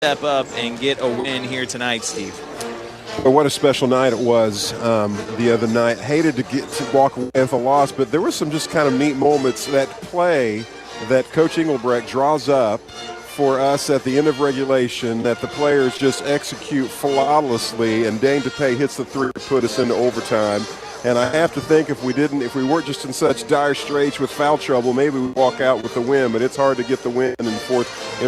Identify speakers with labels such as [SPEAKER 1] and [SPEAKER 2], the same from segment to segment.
[SPEAKER 1] step up and get a win here tonight, Steve?
[SPEAKER 2] Well, what a special night it was the other night. Hated to get to walk away with a loss, but there were some just kind of neat moments. That play that Coach Engelbrecht draws up for us at the end of regulation, that the players just execute flawlessly, and Dane DePay hits the three to put us into overtime. And I have to think if we weren't just in such dire straits with foul trouble, maybe we walk out with the win. But it's hard to get the win in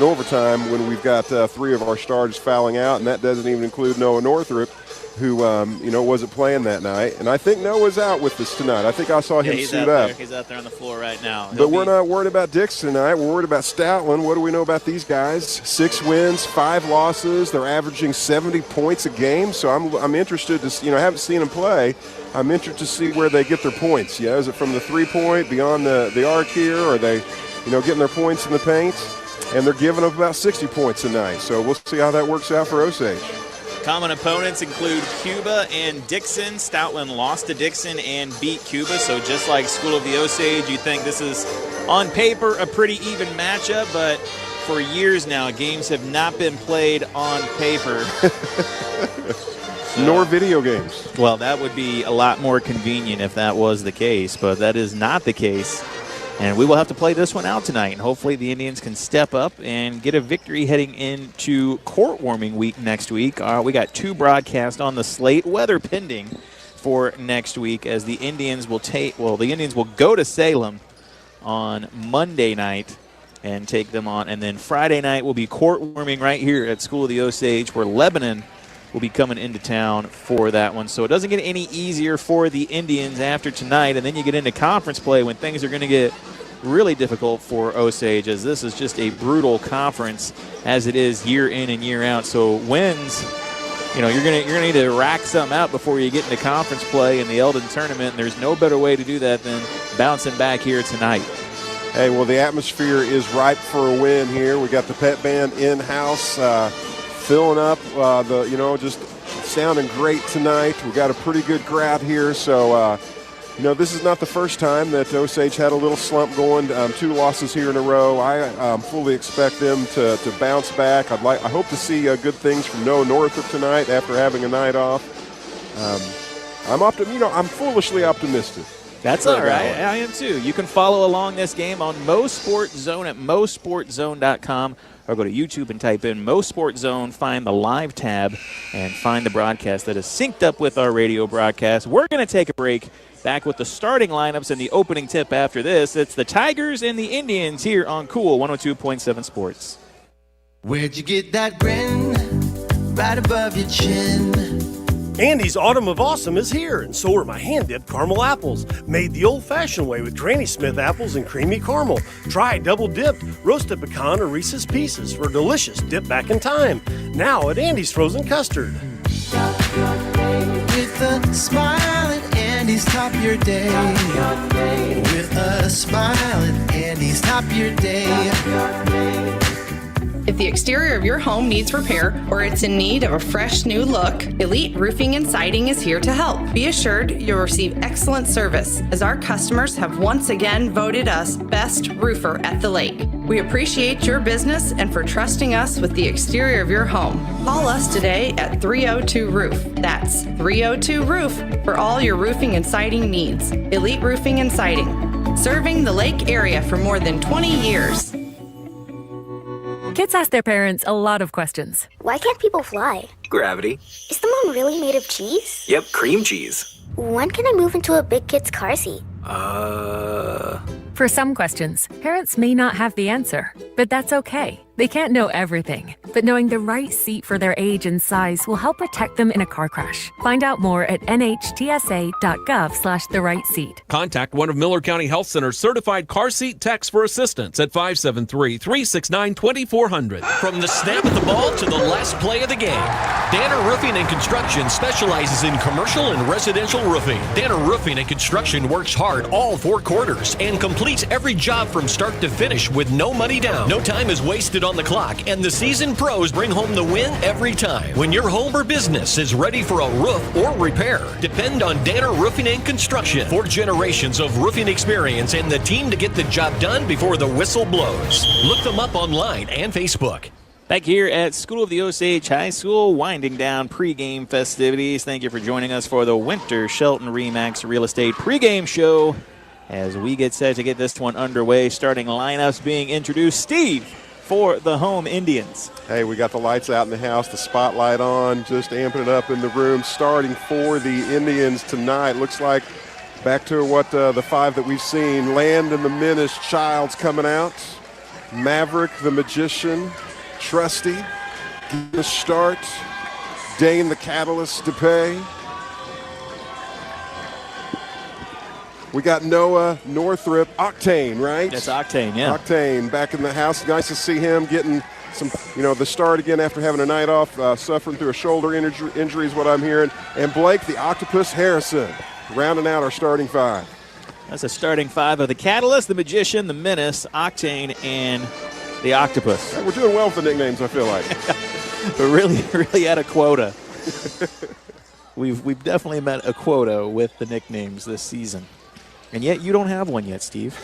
[SPEAKER 2] overtime when we've got three of our stars fouling out, and that doesn't even include Noah Northrup, who wasn't playing that night. And I think Noah's out with us tonight. I think I saw him suit up.
[SPEAKER 1] He's out there on the floor right now.
[SPEAKER 2] But we're not worried about Dixon tonight. We're worried about Stoutland. What do we know about these guys? 6 wins, 5 losses. They're averaging 70 points a game. So I'm interested to, I haven't seen them play. I'm interested to see where they get their points. Yeah, is it from the 3-point, beyond the arc here? Or are they, getting their points in the paint? And they're giving up about 60 points a night. So we'll see how that works out for Osage.
[SPEAKER 1] Common opponents include Cuba and Dixon. Stoutland lost to Dixon and beat Cuba. So just like School of the Osage, you think this is, on paper, a pretty even matchup. But for years now, games have not been played on paper.
[SPEAKER 2] Nor video games.
[SPEAKER 1] Well, that would be a lot more convenient if that was the case, but that is not the case. And we will have to play this one out tonight, and hopefully the Indians can step up and get a victory heading into court warming week next week. We got 2 broadcasts on the slate, weather pending, for next week, as the Indians will go to Salem on Monday night and take them on. And then Friday night will be court warming right here at School of the Osage, where Lebanon will be coming into town for that one. So it doesn't get any easier for the Indians after tonight, and then you get into conference play when things are going to get really difficult for Osage, as this is just a brutal conference as it is year in and year out. So wins, you're gonna need to rack some out before you get into conference play in the Eldon tournament, and there's no better way to do that than bouncing back here tonight.
[SPEAKER 2] Hey, well, the atmosphere is ripe for a win here. We got the pep band in-house, filling up, just sounding great tonight. We got a pretty good crowd here, so this is not the first time that Osage had a little slump going. 2 losses here in a row. I fully expect them to bounce back. I hope to see good things from Noah Northrup tonight after having a night off. I'm foolishly optimistic.
[SPEAKER 1] That's all right. I am too. You can follow along this game on MoSportsZone at MoSportsZone.com. Or go to YouTube and type in MoSportsZone, find the live tab, and find the broadcast that is synced up with our radio broadcast. We're going to take a break. Back with the starting lineups and the opening tip after this. It's the Tigers and the Indians here on Cool 102.7 Sports.
[SPEAKER 3] Where'd you get that grin right above your chin?
[SPEAKER 4] Andy's Autumn of Awesome is here, and so are my hand-dipped caramel apples, made the old-fashioned way with Granny Smith apples and creamy caramel. Try double-dipped, roasted pecan, or Reese's Pieces for a delicious dip back in time. Now at Andy's Frozen Custard.
[SPEAKER 3] With a smile at Andy's, top your day. With a smile at Andy's, top your day.
[SPEAKER 5] If the exterior of your home needs repair or it's in need of a fresh new look, Elite Roofing and Siding is here to help. Be assured you'll receive excellent service, as our customers have once again voted us Best Roofer at the Lake. We appreciate your business and for trusting us with the exterior of your home. Call us today at 302-ROOF. That's 302-ROOF for all your roofing and siding needs. Elite Roofing and Siding, serving the Lake area for more than 20 years.
[SPEAKER 6] Kids ask their parents a lot of questions.
[SPEAKER 7] Why can't people fly?
[SPEAKER 8] Gravity.
[SPEAKER 7] Is the moon really made of cheese?
[SPEAKER 8] Yep, cream cheese.
[SPEAKER 7] When can I move into a big kid's car seat?
[SPEAKER 6] For some questions, parents may not have the answer, but that's okay. They can't know everything, but knowing the right seat for their age and size will help protect them in a car crash. Find out more at nhtsa.gov/the-right-seat.
[SPEAKER 9] Contact one of Miller County Health Center's certified car seat techs for assistance at 573-369-2400.
[SPEAKER 10] From the snap of the ball to the last play of the game, Danner Roofing and Construction specializes in commercial and residential roofing. Danner Roofing and Construction works hard all 4 quarters and completes every job from start to finish with no money down. No time is wasted on the clock, and the seasoned pros bring home the win every time. When your home or business is ready for a roof or repair, depend on Danner Roofing and Construction. 4 generations of roofing experience and the team to get the job done before the whistle blows. Look them up online and Facebook.
[SPEAKER 1] Back here at School of the Osage High School, winding down pregame festivities. Thank you for joining us for the Winter Shelton Remax Real Estate pregame show as we get set to get this one underway. Starting lineups being introduced. Steve for the home Indians.
[SPEAKER 2] Hey, we got the lights out in the house, the spotlight on, just amping it up in the room. Starting for the Indians tonight. Looks like back to what the five that we've seen. Land and the Menace, Childs coming out. Maverick, the Magician. Trusty, the start. Dane, the Catalyst, DePay. We got Noah, Northrop, Octane, right?
[SPEAKER 1] That's Octane, yeah.
[SPEAKER 2] Octane back in the house. Nice to see him getting some, the start again after having a night off, suffering through a shoulder injury is what I'm hearing. And Blake, the Octopus Harrison, rounding out our starting five.
[SPEAKER 1] That's a starting five of the Catalyst, the Magician, the Menace, Octane, and the Octopus.
[SPEAKER 2] We're doing well with the nicknames, I feel like.
[SPEAKER 1] We're really at a quota. We've definitely met a quota with the nicknames this season. And yet you don't have one yet, Steve.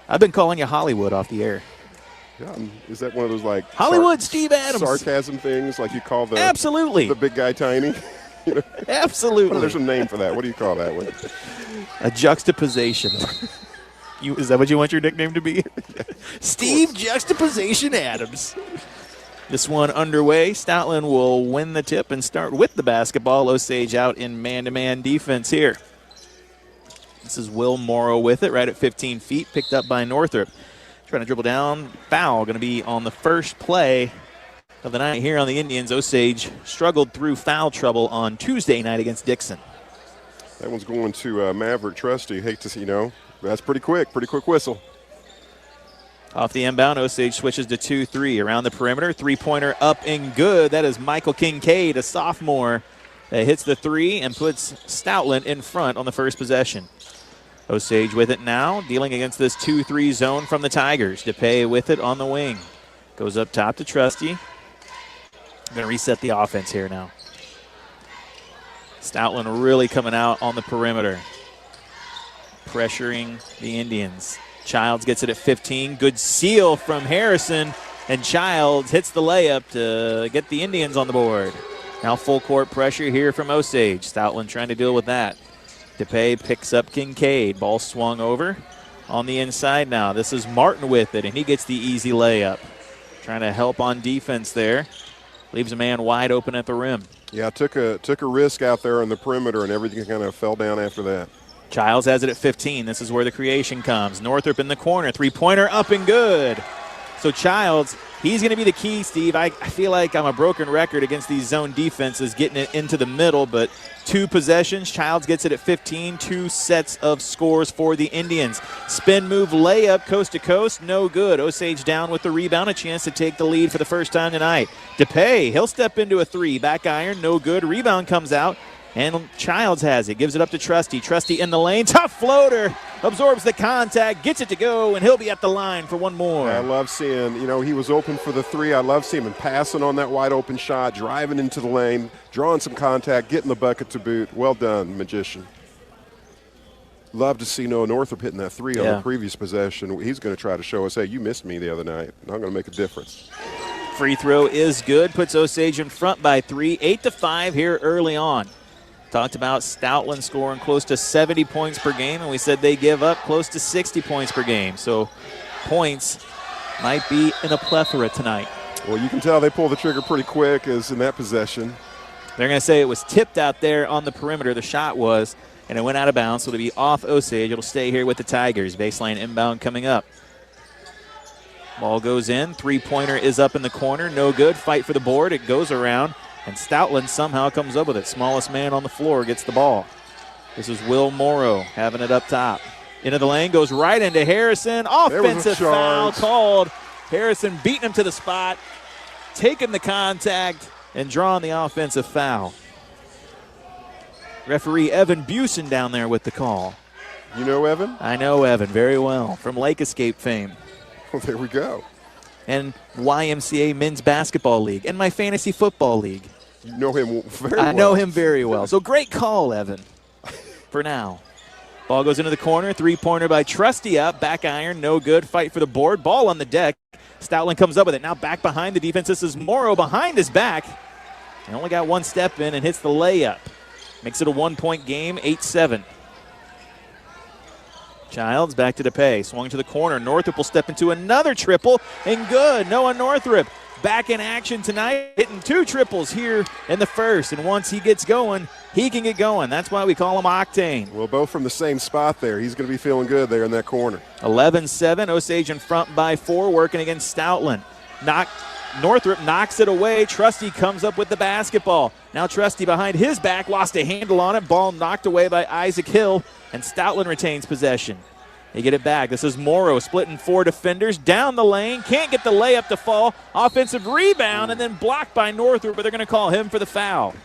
[SPEAKER 1] I've been calling you Hollywood off the air.
[SPEAKER 2] Yeah, is that one of those like
[SPEAKER 1] Hollywood Steve Adams
[SPEAKER 2] sarcasm things like you call the
[SPEAKER 1] Absolutely.
[SPEAKER 2] The big guy tiny?
[SPEAKER 1] Absolutely.
[SPEAKER 2] There's a name for that. What do you call that one?
[SPEAKER 1] A juxtaposition. Is that what you want your nickname to be? Steve Juxtaposition Adams. This one underway. Stoutland will win the tip and start with the basketball. Osage out in man-to-man defense here. This is Will Morrow with it right at 15 feet, picked up by Northrop. Trying to dribble down. Foul going to be on the first play of the night here on the Indians. Osage struggled through foul trouble on Tuesday night against Dixon.
[SPEAKER 2] That one's going to Maverick Trusty. Hate to see, that's pretty quick whistle.
[SPEAKER 1] Off the inbound, Osage switches to 2-3 around the perimeter. Three-pointer up and good. That is Michael Kincaid, a sophomore, that hits the three and puts Stoutland in front on the first possession. Osage with it now, dealing against this 2-3 zone from the Tigers. DePay with it on the wing. Goes up top to Trusty. Going to reset the offense here now. Stoutland really coming out on the perimeter, pressuring the Indians. Childs gets it at 15. Good seal from Harrison, and Childs hits the layup to get the Indians on the board. Now full court pressure here from Osage. Stoutland trying to deal with that. DePay picks up Kincaid. Ball swung over on the inside now. This is Martin with it, and he gets the easy layup. Trying to help on defense there. Leaves a man wide open at the rim.
[SPEAKER 2] Yeah, took a risk out there on the perimeter, and everything kind of fell down after that.
[SPEAKER 1] Childs has it at 15. This is where the creation comes. Northrop in the corner. Three-pointer up and good. So Childs, he's going to be the key, Steve. I feel like I'm a broken record against these zone defenses, getting it into the middle, but two possessions. Childs gets it at 15. Two sets of scores for the Indians. Spin move layup coast to coast. No good. Osage down with the rebound. A chance to take the lead for the first time tonight. DePay, he'll step into a three. Back iron. No good. Rebound comes out. And Childs has it. Gives it up to Trusty. Trusty in the lane. Tough floater. Absorbs the contact. Gets it to go. And he'll be at the line for one more.
[SPEAKER 2] I love seeing, he was open for the three. I love seeing him passing on that wide open shot, driving into the lane, drawing some contact, getting the bucket to boot. Well done, Magician. Love to see Noah Northrop hitting that three on the previous possession. He's going to try to show us, hey, you missed me the other night, and I'm going to make a difference.
[SPEAKER 1] Free throw is good. Puts Osage in front by 3. 8-5 here early on. Talked about Stoutland scoring close to 70 points per game, and we said they give up close to 60 points per game. So points might be in a plethora tonight.
[SPEAKER 2] Well, you can tell they pull the trigger pretty quick as in that possession.
[SPEAKER 1] They're going to say it was tipped out there on the perimeter. The shot was, and it went out of bounds, so it'll be off Osage. It'll stay here with the Tigers. Baseline inbound coming up. Ball goes in. Three-pointer is up in the corner. No good. Fight for the board. It goes around. And Stoutland somehow comes up with it. Smallest man on the floor gets the ball. This is Will Morrow having it up top. Into the lane, goes right into Harrison. Offensive foul called. Harrison beating him to the spot, taking the contact, and drawing the offensive foul. Referee Evan Busen down there with the call.
[SPEAKER 2] You know Evan?
[SPEAKER 1] I know Evan very well, from Lake Escape fame.
[SPEAKER 2] Well, there we go.
[SPEAKER 1] And YMCA Men's Basketball League, and my Fantasy Football League.
[SPEAKER 2] You know him very well.
[SPEAKER 1] I know him very well. So great call, Evan, for now. Ball goes into the corner. Three-pointer by Trusty up. Back iron, no good. Fight for the board. Ball on the deck. Stoutland comes up with it. Now back behind the defense. This is Morrow behind his back. He only got one step in and hits the layup. Makes it a 1-point game, 8-7. Childs back to DePay. Swung to the corner. Northrup will step into another triple, and good. Noah Northrup back in action tonight, hitting 2 triples here in the first. And once he gets going, he can get going. That's why we call him Octane.
[SPEAKER 2] Well, both from the same spot there. He's going to be feeling good there in that corner.
[SPEAKER 1] 11-7. Osage in front by 4, working against Stoutland. Northrup knocks it away. Trusty comes up with the basketball. Now Trusty behind his back, lost a handle on it. Ball knocked away by Isaac Hill, and Stoutland retains possession. They get it back. This is Morrow splitting 4 defenders down the lane. Can't get the layup to fall. Offensive rebound and then blocked by Northrup, but they're going to call him for the foul.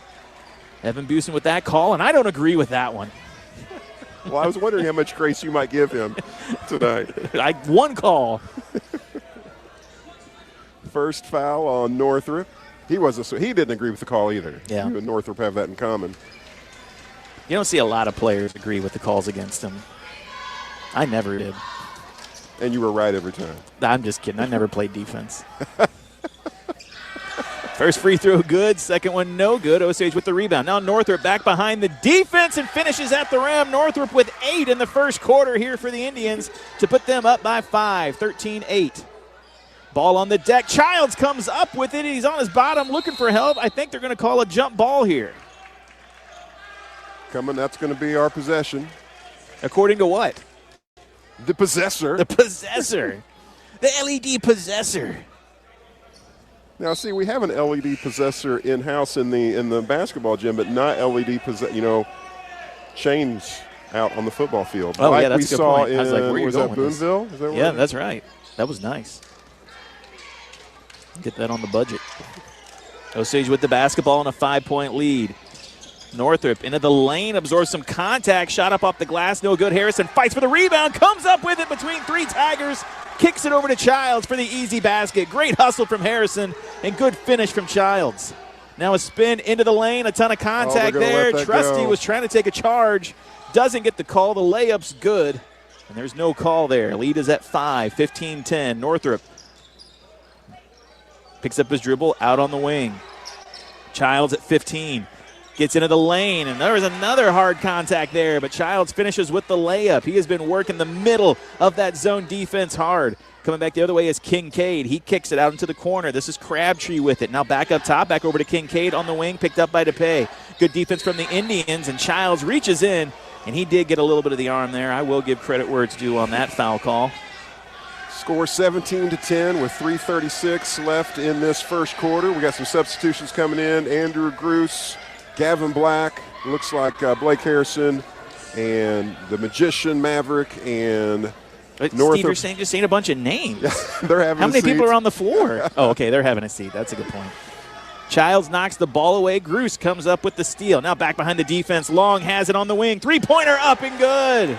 [SPEAKER 1] Evan Busen with that call, and I don't agree with that one.
[SPEAKER 2] Well, I was wondering how much grace you might give him tonight.
[SPEAKER 1] One call.
[SPEAKER 2] First foul on Northrup. He didn't agree with the call either.
[SPEAKER 1] Yeah.
[SPEAKER 2] He and Northrup have that in common.
[SPEAKER 1] You don't see a lot of players agree with the calls against him. I never did.
[SPEAKER 2] And you were right every time.
[SPEAKER 1] I'm just kidding. I never played defense. First free throw good. Second one no good. Osage with the rebound. Now Northrup back behind the defense and finishes at the rim. Northrup with 8 in the first quarter here for the Indians to put them up by 5, 13-8. Ball on the deck. Childs comes up with it. He's on his bottom looking for help. I think they're going to call a jump ball here.
[SPEAKER 2] That's going to be our possession.
[SPEAKER 1] According to what?
[SPEAKER 2] The possessor.
[SPEAKER 1] The possessor. The LED possessor.
[SPEAKER 2] Now, see, we have an LED possessor in-house in the basketball gym, but not LED chains out on the football field.
[SPEAKER 1] Oh,
[SPEAKER 2] like
[SPEAKER 1] yeah, that's
[SPEAKER 2] we
[SPEAKER 1] a good
[SPEAKER 2] saw
[SPEAKER 1] point. I was like, where are you going with this?
[SPEAKER 2] Boonville? Is that
[SPEAKER 1] yeah, that's right. That was nice. Get that on the budget. Osage with the basketball and a 5-point lead. Northrup into the lane, absorbs some contact, shot up off the glass, no good. Harrison fights for the rebound, comes up with it between 3 Tigers, kicks it over to Childs for the easy basket. Great hustle from Harrison and good finish from Childs. Now a spin into the lane, a ton of contact there. Trusty was trying to take a charge, doesn't get the call. The layup's good, and there's no call there. Lead is at 5, 15-10. Northrup picks up his dribble out on the wing. Childs at 15. Gets into the lane, and there was another hard contact there, but Childs finishes with the layup. He has been working the middle of that zone defense hard. Coming back the other way is Kincaid. He kicks it out into the corner. This is Crabtree with it. Now back up top, back over to Kincaid on the wing, picked up by DePay. Good defense from the Indians, and Childs reaches in, and he did get a little bit of the arm there. I will give credit where it's due on that foul call.
[SPEAKER 2] Score 17-10 with 3:36 left in this first quarter. We got some substitutions coming in. Andrew Gruce, Gavin Black, looks like Blake Harrison, and the Magician Maverick, and Northrup.
[SPEAKER 1] Steve, you're just saying a bunch of names.
[SPEAKER 2] They're having
[SPEAKER 1] How many people are on the floor? Oh, okay, they're having a seat. That's a good point. Childs knocks the ball away. Gruce comes up with the steal. Now back behind the defense. Long has it on the wing. Three-pointer up and good.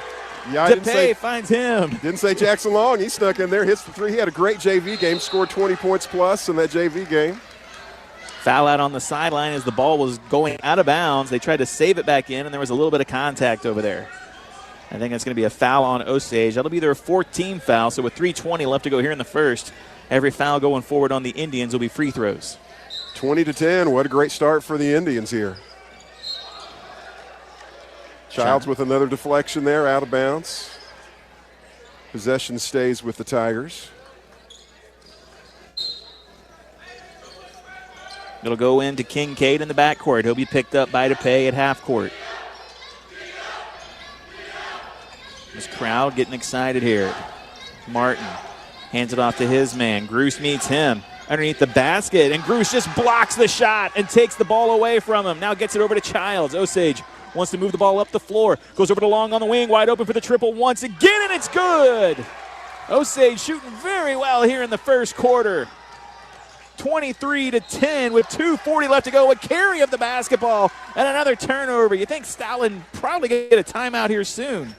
[SPEAKER 2] Yeah,
[SPEAKER 1] DePay finds him.
[SPEAKER 2] Didn't say Jackson Long. He snuck in there, hits the 3. He had a great JV game, scored 20 points plus in that JV game.
[SPEAKER 1] Foul out on the sideline as the ball was going out of bounds. They tried to save it back in, and there was a little bit of contact over there. I think that's going to be a foul on Osage. That'll be their 14th foul, so with 3:20 left to go here in the first, every foul going forward on the Indians will be free throws.
[SPEAKER 2] 20-10. What a great start for the Indians here. Childs with another deflection there, out of bounds. Possession stays with the Tigers.
[SPEAKER 1] It'll go into Kincaid in the backcourt. He'll be picked up by DePay at half court. This crowd getting excited here. Martin hands it off to his man. Gruce meets him underneath the basket, and Gruce just blocks the shot and takes the ball away from him. Now gets it over to Childs. Osage wants to move the ball up the floor. Goes over to Long on the wing, wide open for the triple once again, and it's good. Osage shooting very well here in the first quarter. 23-10 with 2:40 left to go. A carry of the basketball and another turnover. You think Stoutland probably going to get a timeout here soon.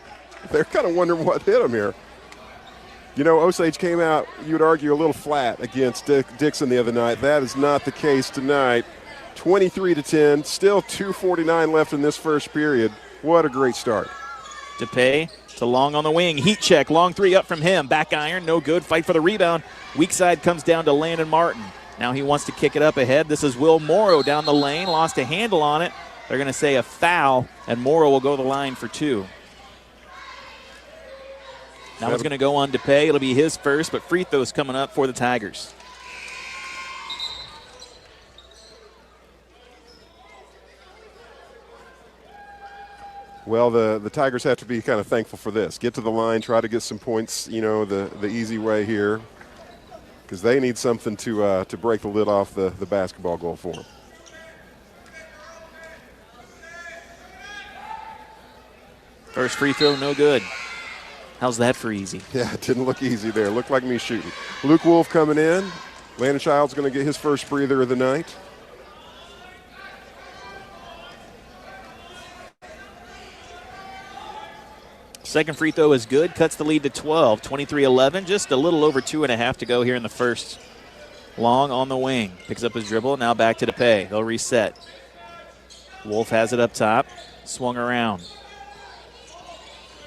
[SPEAKER 2] They're kind of wondering what hit them here. You know, Osage came out, you would argue, a little flat against Dixon the other night. That is not the case tonight. 23-10, still 2:49 left in this first period. What a great start.
[SPEAKER 1] DePay to Long on the wing. Heat check. Long three up from him. Back iron. No good. Fight for the rebound. Weak side comes down to Landon Martin. Now he wants to kick it up ahead. This is Will Morrow down the lane. Lost a handle on it. They're going to say a foul, and Morrow will go to the line for 2. Now it's going to go on DePay. It'll be his first, but free throws coming up for the Tigers.
[SPEAKER 2] Well, the Tigers have to be kind of thankful for this. Get to the line, try to get some points, the easy way here, because they need something to break the lid off the basketball goal for them.
[SPEAKER 1] First free throw, no good. How's that for easy?
[SPEAKER 2] Yeah, it didn't look easy there. Looked like me shooting. Luke Wolf coming in. Landon Child's going to get his first breather of the night.
[SPEAKER 1] Second free throw is good. Cuts the lead to 12. 23-11. Just a little over 2.5 to go here in the first. Long on the wing. Picks up his dribble. Now back to DePay. They'll reset. Wolf has it up top. Swung around.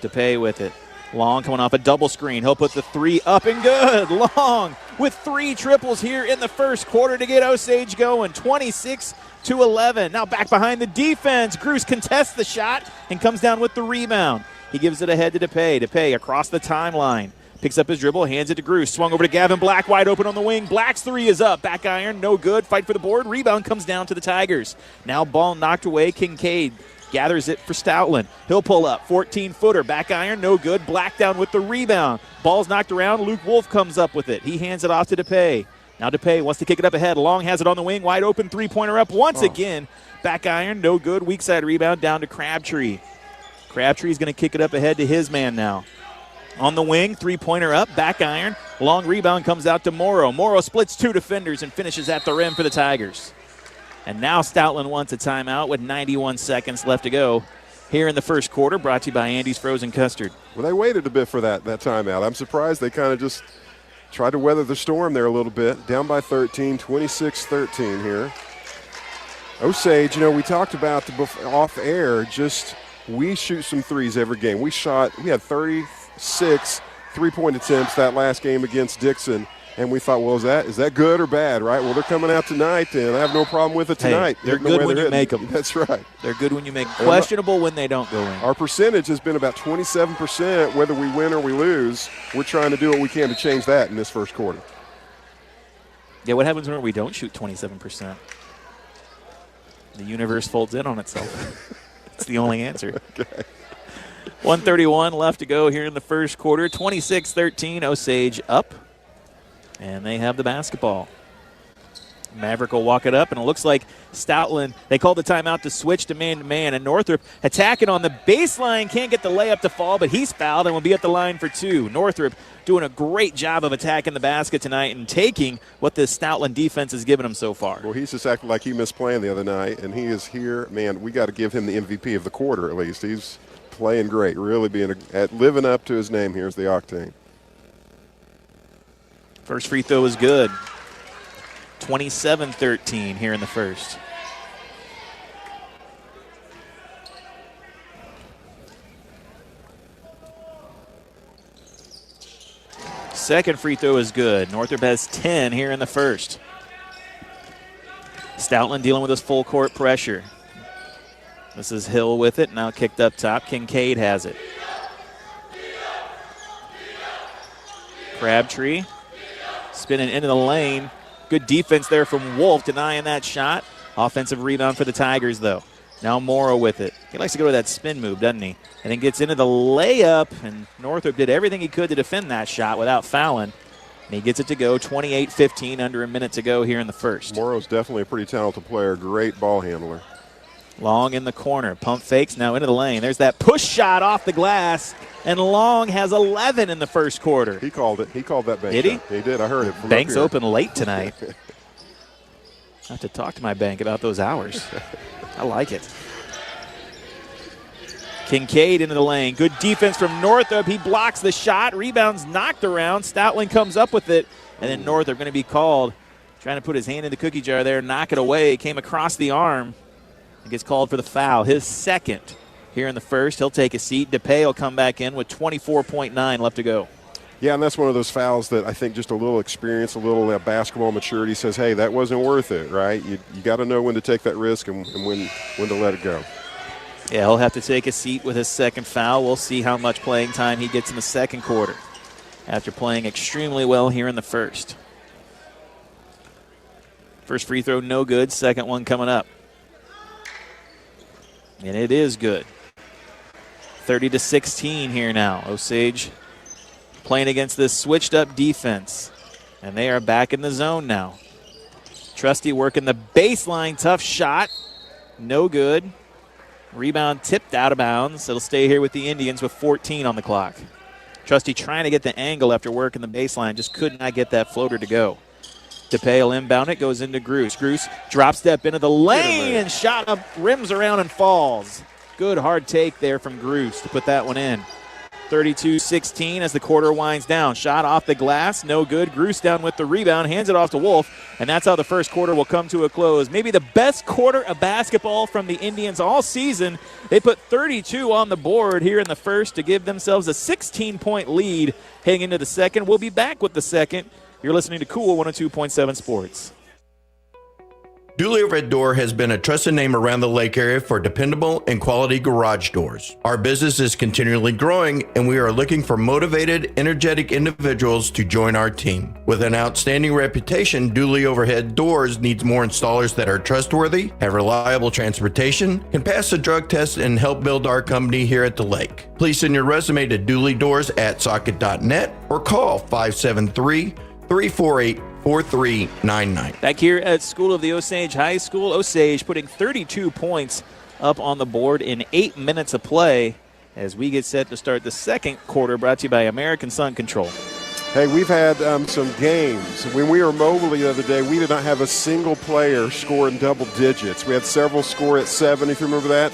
[SPEAKER 1] DePay with it. Long coming off a double screen. He'll put the 3 up and good. Long with 3 triples here in the first quarter to get Osage going. 26-11. Now back behind the defense. Gruce contests the shot and comes down with the rebound. He gives it ahead to DePay. DePay across the timeline. Picks up his dribble, hands it to Gruce. Swung over to Gavin Black, wide open on the wing. Black's 3 is up. Back iron, no good. Fight for the board. Rebound comes down to the Tigers. Now ball knocked away. Kincaid gathers it for Stoutland. He'll pull up. 14-footer. Back iron, no good. Black down with the rebound. Ball's knocked around. Luke Wolf comes up with it. He hands it off to DePay. Now DePay wants to kick it up ahead. Long has it on the wing. Wide open. Three-pointer up once again. Back iron, no good. Weak side rebound down to Crabtree. Crabtree's going to kick it up ahead to his man now. On the wing, three-pointer up, back iron. Long rebound comes out to Morrow. Morrow splits 2 defenders and finishes at the rim for the Tigers. And now Stoutland wants a timeout with 91 seconds left to go here in the first quarter, brought to you by Andy's Frozen Custard.
[SPEAKER 2] Well, they waited a bit for that timeout. I'm surprised they kind of just tried to weather the storm there a little bit. Down by 13, 26-13 here. Osage, we talked about off air, just we shoot some threes every game. We had 36 three-point attempts that last game against Dixon, and we thought, well, is that good or bad, right? Well, they're coming out tonight, and I have no problem with it tonight.
[SPEAKER 1] Hey, they're good when you make them.
[SPEAKER 2] That's right.
[SPEAKER 1] They're good when you make them. Questionable when they don't go in.
[SPEAKER 2] Our percentage has been about 27%, whether we win or we lose. We're trying to do what we can to change that in this first quarter.
[SPEAKER 1] Yeah, what happens when we don't shoot 27%? The universe folds in on itself. That's the only answer.
[SPEAKER 2] Okay.
[SPEAKER 1] 1:31 left to go here in the first quarter. 26-13, Osage up. And they have the basketball. Maverick will walk it up, and it looks like Stoutland, they called the timeout to switch to man-to-man, and Northrop attacking on the baseline, can't get the layup to fall, but he's fouled and will be at the line for 2. Northrop doing a great job of attacking the basket tonight and taking what the Stoutland defense has given him so far.
[SPEAKER 2] Well, he's just acting like he missed playing the other night, and he is here. Man, we got to give him the MVP of the quarter at least. He's playing great, really living up to his name here as the Octane.
[SPEAKER 1] First free throw is good. 27-13 here in the first. Second free throw is good. Northrop has 10 here in the first. Stoutland dealing with his full court pressure. This is Hill with it, now kicked up top. Kincaid has it. Crabtree spinning into the lane. Good defense there from Wolf, denying that shot. Offensive rebound for the Tigers, though. Now Morrow with it. He likes to go to that spin move, doesn't he? And then gets into the layup, and Northrop did everything he could to defend that shot without fouling. And he gets it to go, 28-15, under a minute to go here in the first.
[SPEAKER 2] Morrow's definitely a pretty talented player, great ball handler.
[SPEAKER 1] Long in the corner, pump fakes, now into the lane. There's that push shot off the glass, and Long has 11 in the first quarter.
[SPEAKER 2] He called it. He called that bank.
[SPEAKER 1] Did he?
[SPEAKER 2] Shot. He did. I heard it.
[SPEAKER 1] Bank's open late tonight. I have to talk to my bank about those hours. I like it. Kincaid into the lane. Good defense from Northrop. He blocks the shot. Rebound's knocked around. Stoutland comes up with it. And then Northrop going to be called. Trying to put his hand in the cookie jar there, knock it away. Came across the arm. And gets called for the foul. His second. here in the first. He'll take a seat. DePay will come back in with 24.9 left to go.
[SPEAKER 2] Yeah, and that's one of those fouls that I think just a little experience, a little basketball maturity says, hey, that wasn't worth it, right? You got to know when to take that risk and when to let it go.
[SPEAKER 1] Yeah, he'll have to take a seat with his second foul. We'll see how much playing time he gets in the second quarter after playing extremely well here in the first. First free throw, no good. Second one coming up. And it is good. 30-16 here now. Osage playing against this switched-up defense. And they are back in the zone now. Trusty working the baseline. Tough shot. No good. Rebound tipped out of bounds. It'll stay here with the Indians with 14 on the clock. Trusty trying to get the angle after working the baseline. Just could not get that floater to go. DePay will inbound it. Goes into Gruce. Gruce drop step into the lane and shot up, rims around and falls. Good hard take there from Gruce to put that one in. 32-16 as the quarter winds down. Shot off the glass, no good. Gruce down with the rebound, hands it off to Wolf, and that's how the first quarter will come to a close. Maybe the best quarter of basketball from the Indians all season. They put 32 on the board here in the first to give themselves a 16-point lead heading into the second. We'll be back with the second. You're listening to Cool 102.7 Sports.
[SPEAKER 8] Dooley Overhead Door has been a trusted name around the lake area for dependable and quality garage doors. Our business is continually growing, and we are looking for motivated, energetic individuals to join our team. With an outstanding reputation, Dooley Overhead Doors needs more installers that are trustworthy, have reliable transportation, can pass the drug test, and help build our company here at the lake. Please send your resume to dooleydoors@socket.net or call 573-348-4399.
[SPEAKER 1] Back here at School of the Osage High School, Osage putting 32 points up on the board in 8 minutes of play as we get set to start the second quarter, brought to you by American Sun Control.
[SPEAKER 2] Hey, we've had some games. When we were mobile the other day, we did not have a single player score in double digits. We had several score at 7, if you remember that.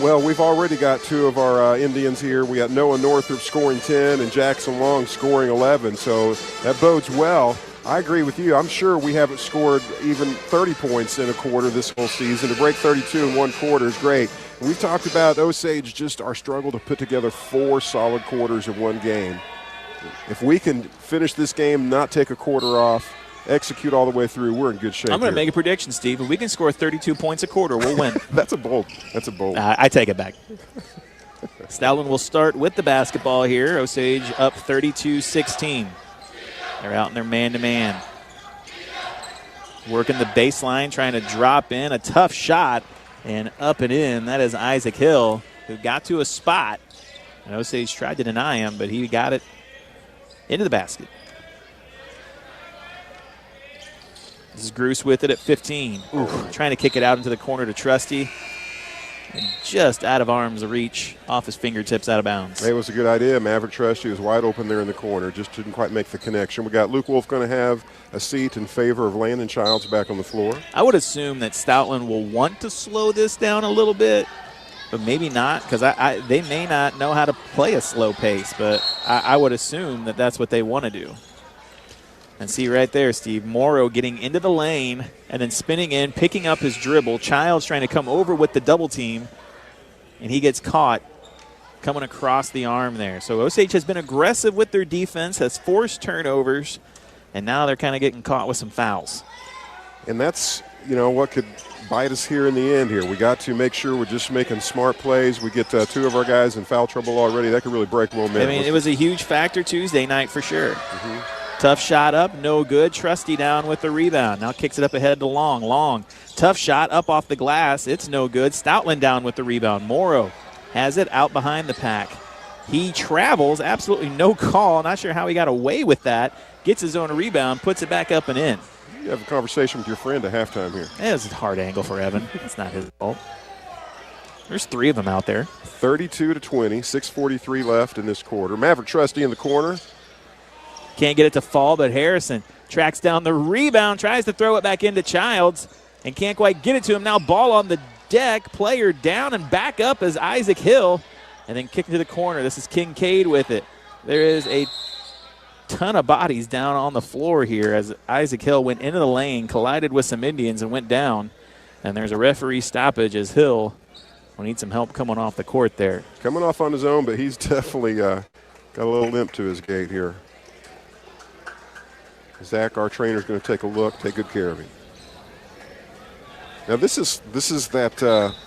[SPEAKER 2] Well, we've already got 2 of our Indians here. We got Noah Northrup scoring 10 and Jackson Long scoring 11, so that bodes well. I agree with you. I'm sure we haven't scored even 30 points in a quarter this whole season. To break 32 in one quarter is great. And we've talked about Osage, just our struggle to put together 4 solid quarters in one game. If we can finish this game, not take a quarter off, execute all the way through, we're in good shape.
[SPEAKER 1] I'm going to make a prediction, Steve. If we can score 32 points a quarter, we'll win.
[SPEAKER 2] That's a bold.
[SPEAKER 1] I take it back. Stoutland will start with the basketball here. Osage up 32-16. They're out in their man-to-man. Working the baseline, trying to drop in. A tough shot, and up and in. That is Isaac Hill, who got to a spot. And Osage tried to deny him, but he got it into the basket. This is Gruce with it at 15. Trying to kick it out into the corner to Trusty. And just out of arm's reach, off his fingertips, out of bounds.
[SPEAKER 2] It was a good idea. Maverick Trusty was wide open there in the corner. Just didn't quite make the connection. We got Luke Wolf going to have a seat in favor of Landon Childs back on the floor.
[SPEAKER 1] I would assume that Stoutland will want to slow this down a little bit, but maybe not, because they may not know how to play a slow pace, but I would assume that that's what they want to do. And see right there, Steve, Morrow getting into the lane and then spinning in, picking up his dribble. Childs trying to come over with the double team, and he gets caught coming across the arm there. So Osage has been aggressive with their defense, has forced turnovers, and now they're kind of getting caught with some fouls.
[SPEAKER 2] And that's, what could bite us here in the end here. We got to make sure we're just making smart plays. We get 2 of our guys in foul trouble already. That could really break momentum.
[SPEAKER 1] It was a huge factor Tuesday night for sure. Tough shot up, no good. Trusty down with the rebound. Now kicks it up ahead to Long. Long, tough shot up off the glass. It's no good. Stoutland down with the rebound. Morrow has it out behind the pack. He travels, absolutely no call. Not sure how he got away with that. Gets his own rebound, puts it back up and in.
[SPEAKER 2] You have a conversation with your friend at halftime here.
[SPEAKER 1] It was a hard angle for Evan. It's not his fault. There's 3 of them out there.
[SPEAKER 2] 32-20, 6:43 left in this quarter. Maverick Trusty in the corner.
[SPEAKER 1] Can't get it to fall, but Harrison tracks down the rebound, tries to throw it back into Childs, and can't quite get it to him. Now ball on the deck, player down and back up as Isaac Hill, and then kick to the corner. This is Kincaid with it. There is a ton of bodies down on the floor here as Isaac Hill went into the lane, collided with some Indians, and went down. And there's a referee stoppage as Hill We'll need some help coming off the court there.
[SPEAKER 2] Coming off on his own, but he's definitely got a little limp to his gait here. Zach, our trainer, is going to take a look, take good care of him. Now this is that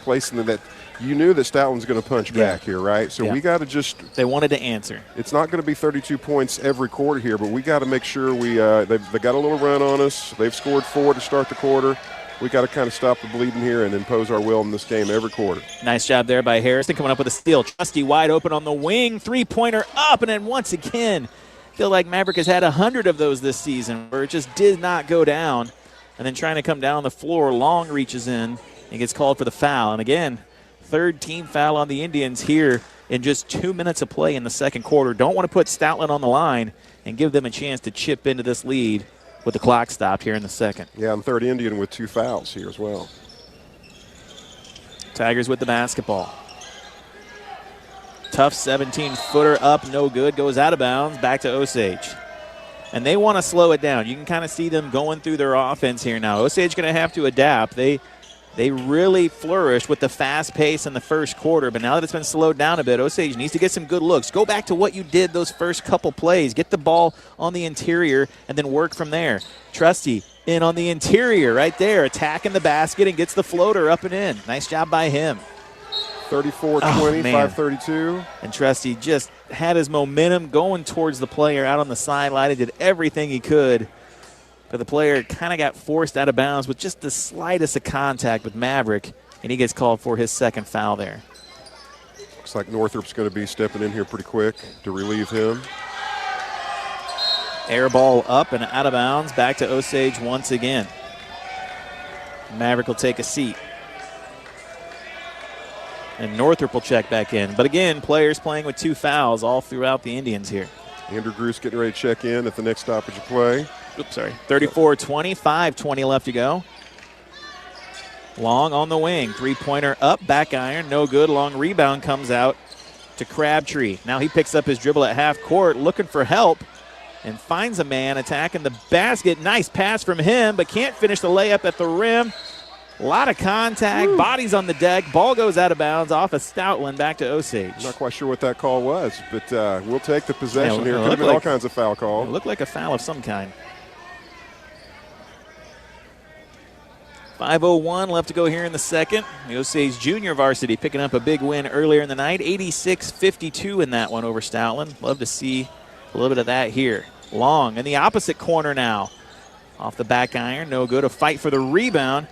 [SPEAKER 2] place that you knew that Stoutland's going to punch back here, right? So we got to just.
[SPEAKER 1] They wanted to answer.
[SPEAKER 2] It's not going to be 32 points every quarter here, but we got to make sure they got a little run on us. They've scored 4 to start the quarter. We got to kind of stop the bleeding here and impose our will in this game every quarter.
[SPEAKER 1] Nice job there by Harrison coming up with a steal. Trusty wide open on the wing, 3-pointer up, and then once again, feel like Maverick has had 100 of those this season where it just did not go down. And then trying to come down the floor, Long reaches in and gets called for the foul. And again, third team foul on the Indians here in just 2 minutes of play in the second quarter. Don't want to put Stoutland on the line and give them a chance to chip into this lead with the clock stopped here in the second.
[SPEAKER 2] Yeah, and third Indian with 2 fouls here as well.
[SPEAKER 1] Tigers with the basketball. Tough 17-footer up, no good, goes out of bounds, back to Osage. And they want to slow it down. You can kind of see them going through their offense here now. Osage going to have to adapt. They really flourished with the fast pace in the first quarter, but now that it's been slowed down a bit, Osage needs to get some good looks. Go back to what you did those first couple plays. Get the ball on the interior and then work from there. Trusty in on the interior right there, attacking the basket and gets the floater up and in. Nice job by him.
[SPEAKER 2] 34-20, 5:32.
[SPEAKER 1] And Trusty just had his momentum going towards the player out on the sideline. He did everything he could. But the player kind of got forced out of bounds with just the slightest of contact with Maverick, and he gets called for his second foul there.
[SPEAKER 2] Looks like Northrop's going to be stepping in here pretty quick to relieve him.
[SPEAKER 1] Air ball up and out of bounds, back to Osage once again. Maverick will take a seat. And Northrop will check back in. But again, players playing with 2 fouls all throughout the Indians here.
[SPEAKER 2] Andrew Gruce getting ready to check in at the next stoppage of play.
[SPEAKER 1] Oops, sorry. 34-20, 5:20 left to go. Long on the wing, 3-pointer up, back iron, no good. Long rebound comes out to Crabtree. Now he picks up his dribble at half court, looking for help, and finds a man attacking the basket. Nice pass from him, but can't finish the layup at the rim. A lot of contact, bodies on the deck. Ball goes out of bounds off of Stoutland back to Osage.
[SPEAKER 2] Not quite sure what that call was, but we'll take the possession here. Could have been all kinds of foul calls.
[SPEAKER 1] It looked like a foul of some kind. 5:01 left to go here in the second. The Osage junior varsity picking up a big win earlier in the night. 86-52 in that one over Stoutland. Love to see a little bit of that here. Long in the opposite corner now. Off the back iron, no good. A fight for the rebound.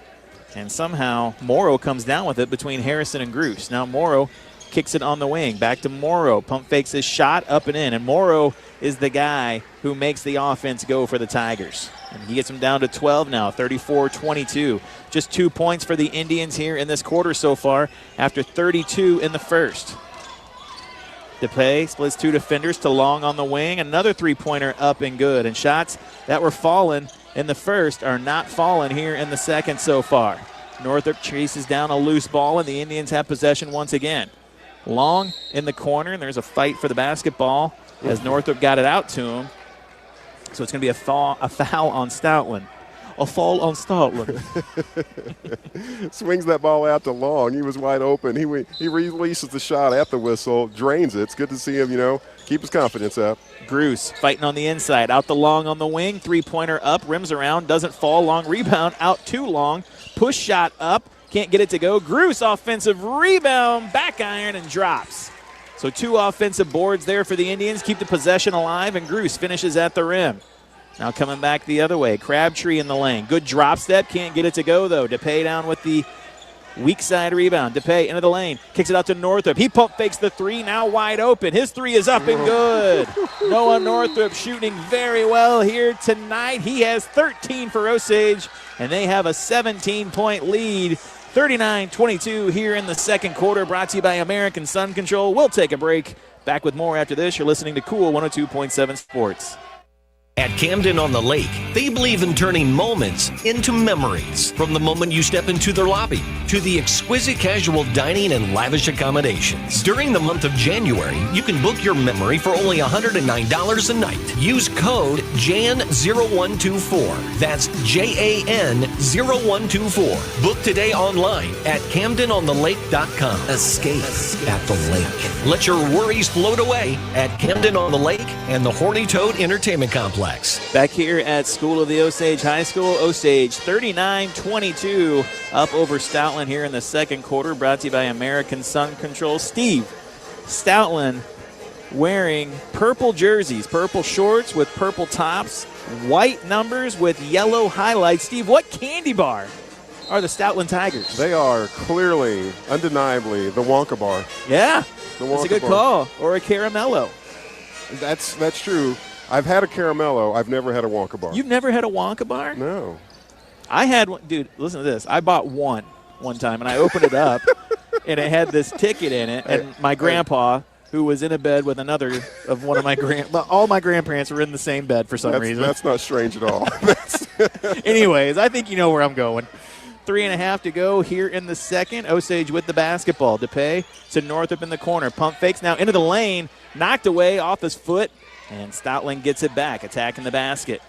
[SPEAKER 1] And somehow Morrow comes down with it between Harrison and Gruce. Now Morrow kicks it on the wing. Back to Morrow. Pump fakes his shot up and in. And Morrow is the guy who makes the offense go for the Tigers. And he gets them down to 12 now, 34-22. Just 2 points for the Indians here in this quarter so far after 32 in the first. DePay splits 2 defenders to Long on the wing. Another 3-pointer up and good. And shots that were falling in the first are not falling here in the second so far. Northrop chases down a loose ball, and the Indians have possession once again. Long in the corner, and there's a fight for the basketball as Northrop got it out to him. So it's going to be a foul on Stoutland. A foul on Stoutland.
[SPEAKER 2] Swings that ball out to Long. He was wide open. He releases the shot at the whistle, drains it. It's good to see him, keep his confidence up.
[SPEAKER 1] Gruce fighting on the inside. Out to Long on the wing. 3-pointer up, rims around, doesn't fall. Long rebound, out to Long. Push shot up, can't get it to go. Gruce offensive rebound, back iron, and drops. So 2 offensive boards there for the Indians. Keep the possession alive, and Gruce finishes at the rim. Now coming back the other way. Crabtree in the lane. Good drop step. Can't get it to go, though. DePay down with the weak side rebound. DePay into the lane. Kicks it out to Northrop. He pump fakes the 3. Now wide open. His 3 is up and good. Noah Northrop shooting very well here tonight. He has 13 for Osage, and they have a 17-point lead. 39-22 here in the second quarter. Brought to you by American Sun Control. We'll take a break. Back with more after this. You're listening to Cool 102.7 Sports.
[SPEAKER 10] At Camden on the Lake, they believe in turning moments into memories. From the moment you step into their lobby to the exquisite casual dining and lavish accommodations. During the month of January, you can book your memory for only $109 a night. Use code JAN0124. That's JAN0124. Book today online at CamdenOnTheLake.com. Escape at the lake. Let your worries float away at Camden on the Lake and the Horny Toad Entertainment Complex.
[SPEAKER 1] Back here at School of the Osage High School, Osage 39-22 up over Stoutland here in the second quarter, brought to you by American Sun Control. Steve, Stoutland wearing purple jerseys, purple shorts with purple tops, white numbers with yellow highlights. Steve, what candy bar are the Stoutland Tigers?
[SPEAKER 2] They are clearly, undeniably, the Wonka bar.
[SPEAKER 1] Yeah,
[SPEAKER 2] the Wonka
[SPEAKER 1] that's a good
[SPEAKER 2] bar.
[SPEAKER 1] call. Or a Caramello.
[SPEAKER 2] That's true. I've had a Caramello. I've never had a Wonka bar.
[SPEAKER 1] You've never had a Wonka bar?
[SPEAKER 2] No.
[SPEAKER 1] I had one. Dude, listen to this. I bought one time, and I opened it up, and it had this ticket in it, and my grandpa, who was in a bed with another of one of my all my grandparents were in the same bed for some reason.
[SPEAKER 2] That's not strange at all.
[SPEAKER 1] Anyways, I think you know where I'm going. 3.5 to go here in the second. Osage with the basketball. DePay to Northup in the corner. Pump fakes now into the lane. Knocked away off his foot. And Stoutland gets it back, attacking the basket.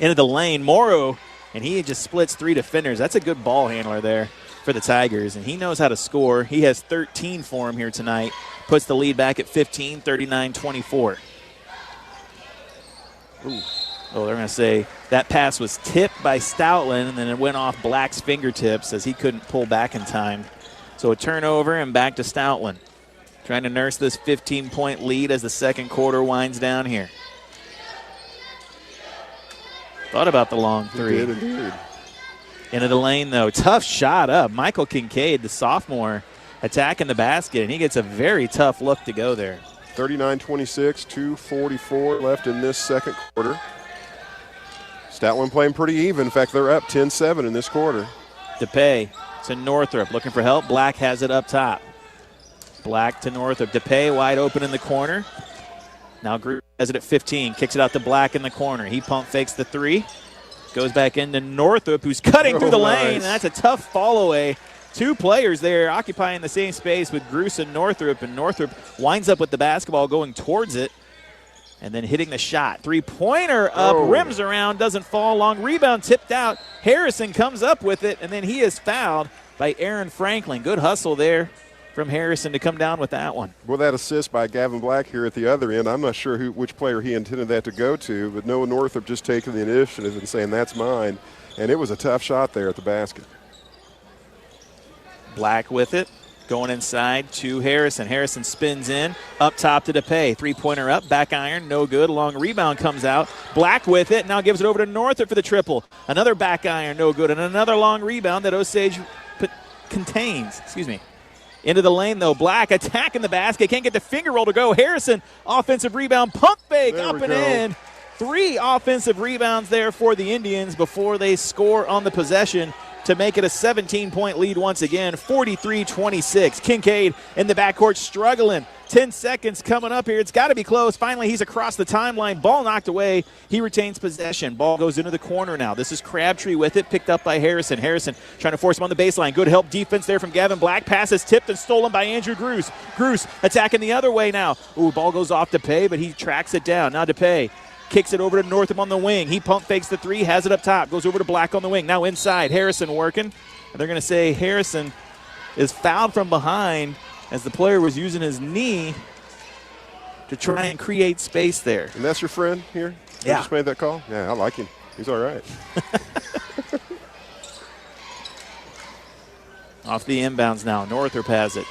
[SPEAKER 1] Into the lane, Morrow, and he just splits 3 defenders. That's a good ball handler there for the Tigers, and he knows how to score. He has 13 for him here tonight. Puts the lead back at 15, 39-24. Ooh. Oh, they're going to say that pass was tipped by Stoutland, and then it went off Black's fingertips as he couldn't pull back in time. So a turnover and back to Stoutland. Trying to nurse this 15-point lead as the second quarter winds down here. Thought about the long three.
[SPEAKER 2] He did indeed.
[SPEAKER 1] Into the lane, though. Tough shot up. Michael Kincaid, the sophomore, attacking the basket, and he gets a very tough look to go there.
[SPEAKER 2] 39-26, 2:44 left in this second quarter. Stoutland playing pretty even. In fact, they're up 10-7 in this quarter.
[SPEAKER 1] DePay to Northrop, looking for help. Black has it up top. Black to Northup. DePay wide open in the corner. Now Groot has it at 15. Kicks it out to Black in the corner. He pump fakes the 3. Goes back into Northup, who's cutting through the lane. And that's a tough fall away. 2 players there occupying the same space with Groos and Northup. And Northup winds up with the basketball going towards it. And then hitting the shot. 3-pointer up, rims around, doesn't fall. Long rebound tipped out. Harrison comes up with it, and then he is fouled by Aaron Franklin. Good hustle there from Harrison to come down with that one.
[SPEAKER 2] Well, that assist by Gavin Black here at the other end, I'm not sure which player he intended that to go to, but Noah Northup just taking the initiative and saying, that's mine. And it was a tough shot there at the basket.
[SPEAKER 1] Black with it, going inside to Harrison. Harrison spins in, up top to DePay. 3-pointer up, back iron, no good. Long rebound comes out. Black with it, now gives it over to Northup for the triple. Another back iron, no good. And another long rebound that Osage contains. Into the lane, though. Black attacking the basket. Can't get the finger roll to go. Harrison, offensive rebound. Pump fake up and in. 3 offensive rebounds there for the Indians before they score on the possession to make it a 17-point lead once again, 43-26. Kincaid in the backcourt struggling. 10 seconds coming up here. It's got to be close. Finally, he's across the timeline. Ball knocked away. He retains possession. Ball goes into the corner now. This is Crabtree with it, picked up by Harrison. Harrison trying to force him on the baseline. Good help defense there from Gavin Black. Pass is tipped and stolen by Andrew Groos. Groos attacking the other way now. Ooh, ball goes off DePay, but he tracks it down. Now DePay kicks it over to Northam on the wing. He pump fakes the 3, has it up top. Goes over to Black on the wing. Now inside, Harrison working. And they're going to say Harrison is fouled from behind as the player was using his knee to try and create space there.
[SPEAKER 2] And that's your friend here?
[SPEAKER 1] Yeah.
[SPEAKER 2] Who just made that call? Yeah, I like him. He's all right.
[SPEAKER 1] Off the inbounds now. Northrop has it.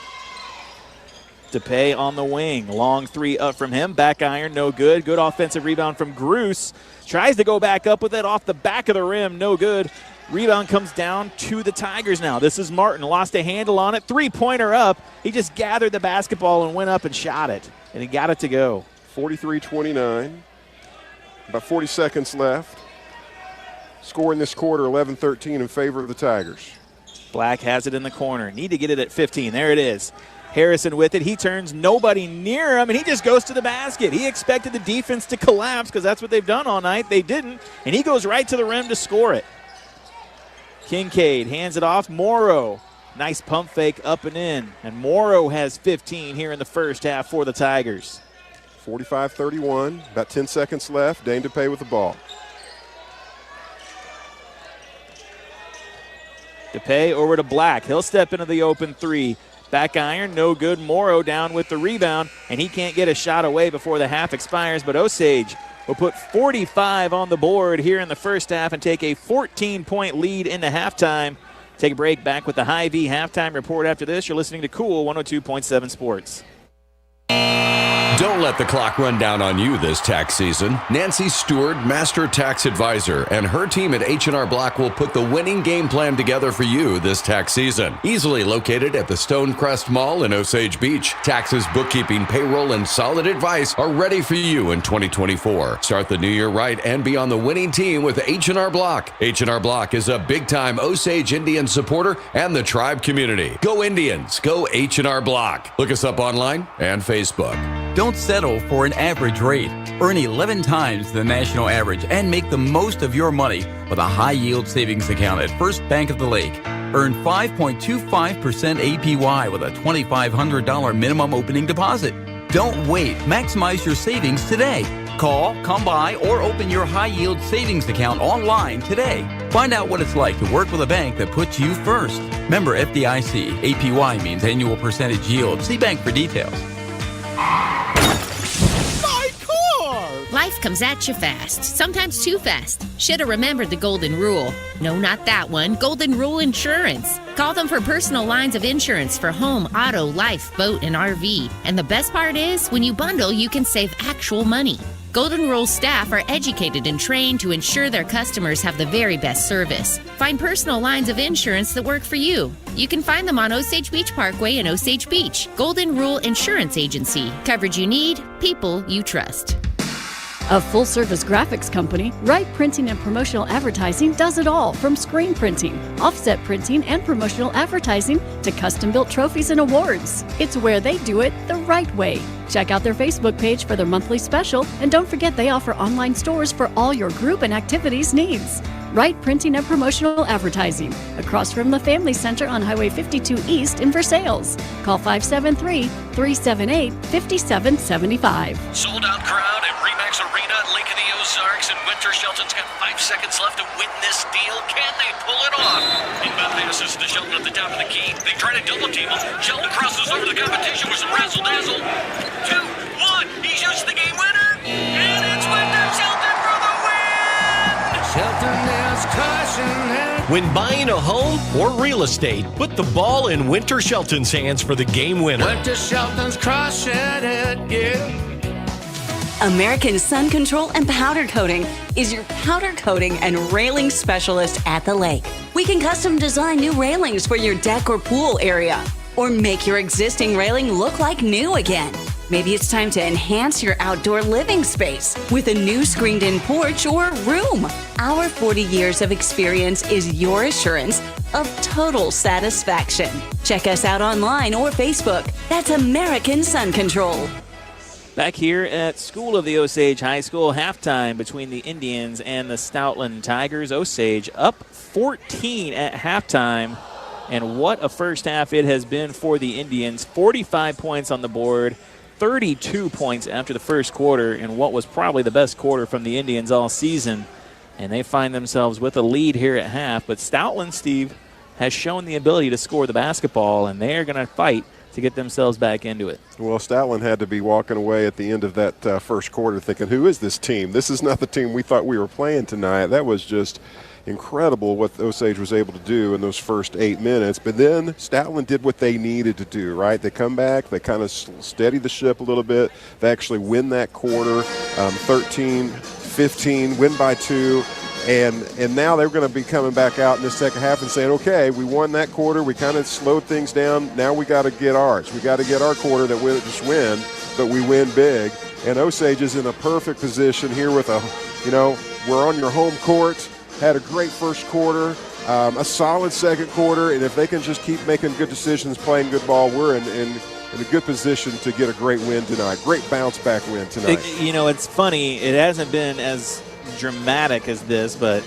[SPEAKER 1] DePay on the wing. Long 3 up from him. Back iron, no good. Good offensive rebound from Groos. Tries to go back up with it off the back of the rim. No good. Rebound comes down to the Tigers now. This is Martin. Lost a handle on it. 3-pointer up. He just gathered the basketball and went up and shot it. And he got it to go.
[SPEAKER 2] 43-29. About 40 seconds left. Score in this quarter, 11-13 in favor of the Tigers.
[SPEAKER 1] Black has it in the corner. Need to get it at 15. There it is. Harrison with it. He turns, nobody near him, and he just goes to the basket. He expected the defense to collapse because that's what they've done all night. They didn't, and he goes right to the rim to score it. Kincaid hands it off. Morrow. Nice pump fake up and in. And Morrow has 15 here in the first half for the Tigers.
[SPEAKER 2] 45-31, about 10 seconds left. Dane DePay with the ball.
[SPEAKER 1] DePay over to Black. He'll step into the open three. Back iron, no good. Morrow down with the rebound, and he can't get a shot away before the half expires, but Osage will put 45 on the board here in the first half and take a 14-point lead into halftime. Take a break. Back with the Hy-Vee halftime report after this. You're listening to Cool 102.7 Sports.
[SPEAKER 11] Don't let the clock run down on you this tax season. Nancy Stewart, Master Tax Advisor, and her team at H&R Block will put the winning game plan together for you this tax season. Easily located at the Stonecrest Mall in Osage Beach, taxes, bookkeeping, payroll, and solid advice are ready for you in 2024. Start the new year right and be on the winning team with H&R Block. H&R Block is a big-time Osage Indian supporter and the tribe community. Go Indians, go H&R Block. Look us up online and Facebook.
[SPEAKER 12] Don't settle for an average rate. Earn 11 times the national average and make the most of your money with a high-yield savings account at First Bank of the Lake. Earn 5.25% APY with a $2,500 minimum opening deposit. Don't wait. Maximize your savings today. Call, come by, or open your high-yield savings account online today. Find out what it's like to work with a bank that puts you first. Member FDIC. APY means annual percentage yield. See bank for details.
[SPEAKER 13] My car!
[SPEAKER 14] Life comes at you fast, sometimes too fast. Shoulda remembered the golden rule. No, not that one. Golden Rule Insurance. Call them for personal lines of insurance for home, auto, life, boat, and RV. And the best part is, when you bundle, you can save actual money. Golden Rule staff are educated and trained to ensure their customers have the very best service. Find personal lines of insurance that work for you. You can find them on Osage Beach Parkway in Osage Beach. Golden Rule Insurance Agency. Coverage you need, people you trust.
[SPEAKER 15] A full-service graphics company, Wright Printing and Promotional Advertising does it all, from screen printing, offset printing, and promotional advertising to custom-built trophies and awards. It's where they do it the right way. Check out their Facebook page for their monthly special, and don't forget they offer online stores for all your group and activities needs. Wright Printing and Promotional Advertising, across from the Family Center on Highway 52 East in Versailles. Call 573-378-5775.
[SPEAKER 10] Sold out crowd at Remax Arena at Lake of the Ozarks, and Winter Shelton's got 5 seconds left to win this deal. Can they pull it off? Inbound passes to Shelton at the top of the key. They try to double team him. Shelton crosses over the competition with some razzle-dazzle. 2, 1, he shoots the game winner, and it's Winter Shelton for the win! Shelton is caution. When buying a home or real estate, put the ball in Winter Shelton's hands for the game winner.
[SPEAKER 13] Winter Shelton's crushing it, yeah.
[SPEAKER 16] American Sun Control and Powder Coating is your powder coating and railing specialist at the lake. We can custom design new railings for your deck or pool area, or make your existing railing look like new again. Maybe it's time to enhance your outdoor living space with a new screened-in porch or room. Our 40 years of experience is your assurance of total satisfaction. Check us out online or Facebook. That's American Sun Control.
[SPEAKER 1] Back here at School of the Osage High School, halftime between the Indians and the Stoutland Tigers. Osage up 14 at halftime, and what a first half it has been for the Indians. 45 points on the board, 32 points after the first quarter in what was probably the best quarter from the Indians all season, and they find themselves with a lead here at half. But Stoutland, Steve, has shown the ability to score the basketball, and they're going to fight to get themselves back into it.
[SPEAKER 2] Well, Stoutland had to be walking away at the end of that first quarter thinking, who is this team? This is not the team we thought we were playing tonight. That was just incredible what Osage was able to do in those first 8 minutes. But then Stoutland did what they needed to do, right? They come back, they kind of steady the ship a little bit. They actually win that quarter, 13-15, win by 2. And now they're going to be coming back out in the second half and saying, okay, we won that quarter. We kind of slowed things down. Now we got to get ours. We got to get our quarter that we just win, but we win big. And Osage is in a perfect position here with we're on your home court. Had a great first quarter, a solid second quarter. And if they can just keep making good decisions, playing good ball, we're in in a good position to get a great win tonight. Great bounce-back win tonight.
[SPEAKER 1] It's funny. It hasn't been as dramatic as this, but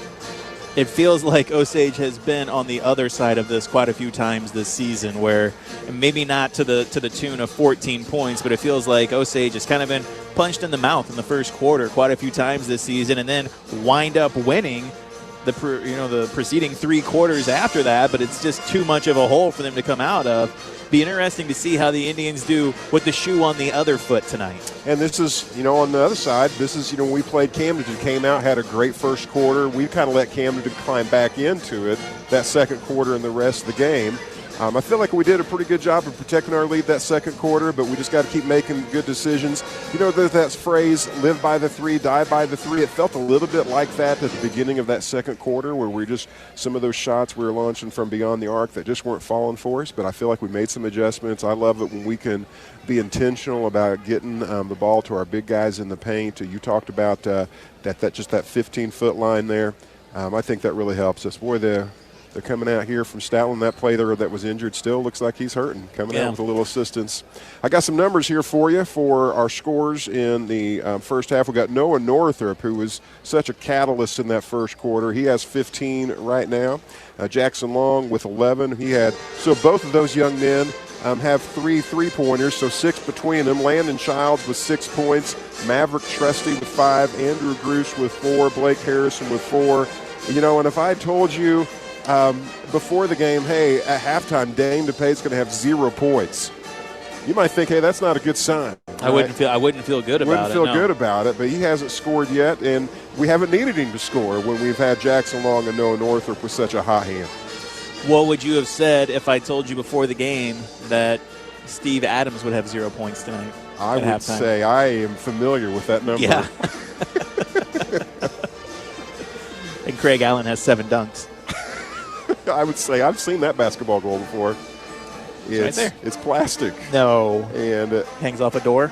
[SPEAKER 1] it feels like Osage has been on the other side of this quite a few times this season, where maybe not to the tune of 14 points, but it feels like Osage has kind of been punched in the mouth in the first quarter quite a few times this season, and then wind up winning the preceding 3 quarters after that. But it's just too much of a hole for them to come out of. Be interesting to see how the Indians do with the shoe on the other foot tonight.
[SPEAKER 2] And this is, on the other side, this is, when we played Camden, came out, had a great first quarter. We kind of let Camden climb back into it that second quarter and the rest of the game. I feel like we did a pretty good job of protecting our lead that second quarter, but we just got to keep making good decisions. There's that phrase, live by the 3, die by the 3. It felt a little bit like that at the beginning of that second quarter, where some of those shots we were launching from beyond the arc that just weren't falling for us, but I feel like we made some adjustments. I love it when we can be intentional about getting the ball to our big guys in the paint. You talked about that 15-foot line there. I think that really helps us. Boy, they're coming out here from Stoutland. That player that was injured still looks like he's hurting, coming out with a little assistance. I got some numbers here for you for our scores in the first half. We got Noah Northrop, who was such a catalyst in that first quarter. He has 15 right now. Jackson Long with 11. So both of those young men have 3 3-pointers, so 6 between them. Landon Childs with 6 points. Maverick Trusty with 5. Andrew Grush with 4. Blake Harrison with 4. And if I told you before the game, hey, at halftime, Dane DePay's going to have 0 points, you might think, hey, that's not a good sign. Right?
[SPEAKER 1] I wouldn't feel good about it.
[SPEAKER 2] Good about it, but he hasn't scored yet, and we haven't needed him to score when we've had Jackson Long and Noah Northrop with such a hot hand.
[SPEAKER 1] What would you have said if I told you before the game that Steve Adams would have 0 points tonight?
[SPEAKER 2] I would say I am familiar with that number.
[SPEAKER 1] Yeah. And Craig Allen has 7 dunks.
[SPEAKER 2] I would say I've seen that basketball goal before.
[SPEAKER 1] It's right there.
[SPEAKER 2] It's plastic.
[SPEAKER 1] No.
[SPEAKER 2] And
[SPEAKER 1] hangs off a door?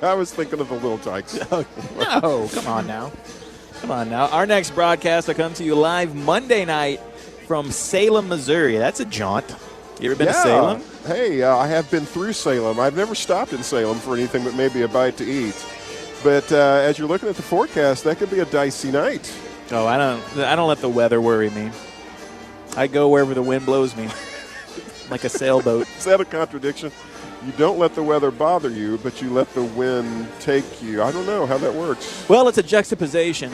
[SPEAKER 2] I was thinking of the Little Tykes.
[SPEAKER 1] No, come on now. Our next broadcast will come to you live Monday night from Salem, Missouri. That's a jaunt. You ever been to Salem?
[SPEAKER 2] Hey, I have been through Salem. I've never stopped in Salem for anything but maybe a bite to eat. But as you're looking at the forecast, that could be a dicey night.
[SPEAKER 1] Oh, I don't let the weather worry me. I go wherever the wind blows me, like a sailboat.
[SPEAKER 2] Is that a contradiction? You don't let the weather bother you, but you let the wind take you. I don't know how that works.
[SPEAKER 1] Well, it's a juxtaposition,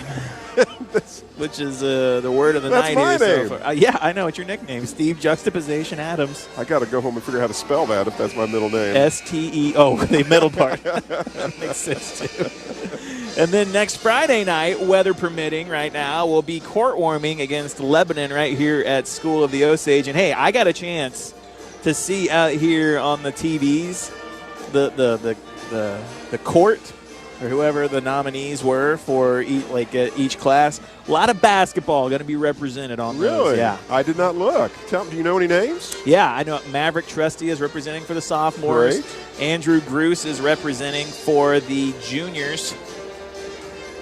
[SPEAKER 1] which is the word of the night here.
[SPEAKER 2] That's my name.
[SPEAKER 1] So far. Yeah, I know. It's your nickname, Steve Juxtaposition Adams.
[SPEAKER 2] I got to go home and figure out how to spell that if that's my middle name.
[SPEAKER 1] S-T-E-O, the middle part. That makes sense, too. And then next Friday night, weather permitting right now, will be court warming against Lebanon right here at School of the Osage. And, hey, I got a chance to see out here on the TVs the court or whoever the nominees were for each class. A lot of basketball going to be represented on those.
[SPEAKER 2] Really?
[SPEAKER 1] Yeah.
[SPEAKER 2] I did not look. Do you know any names?
[SPEAKER 1] Yeah, I know Maverick Trusty is representing for the sophomores.
[SPEAKER 2] Great.
[SPEAKER 1] Andrew Grush is representing for the juniors.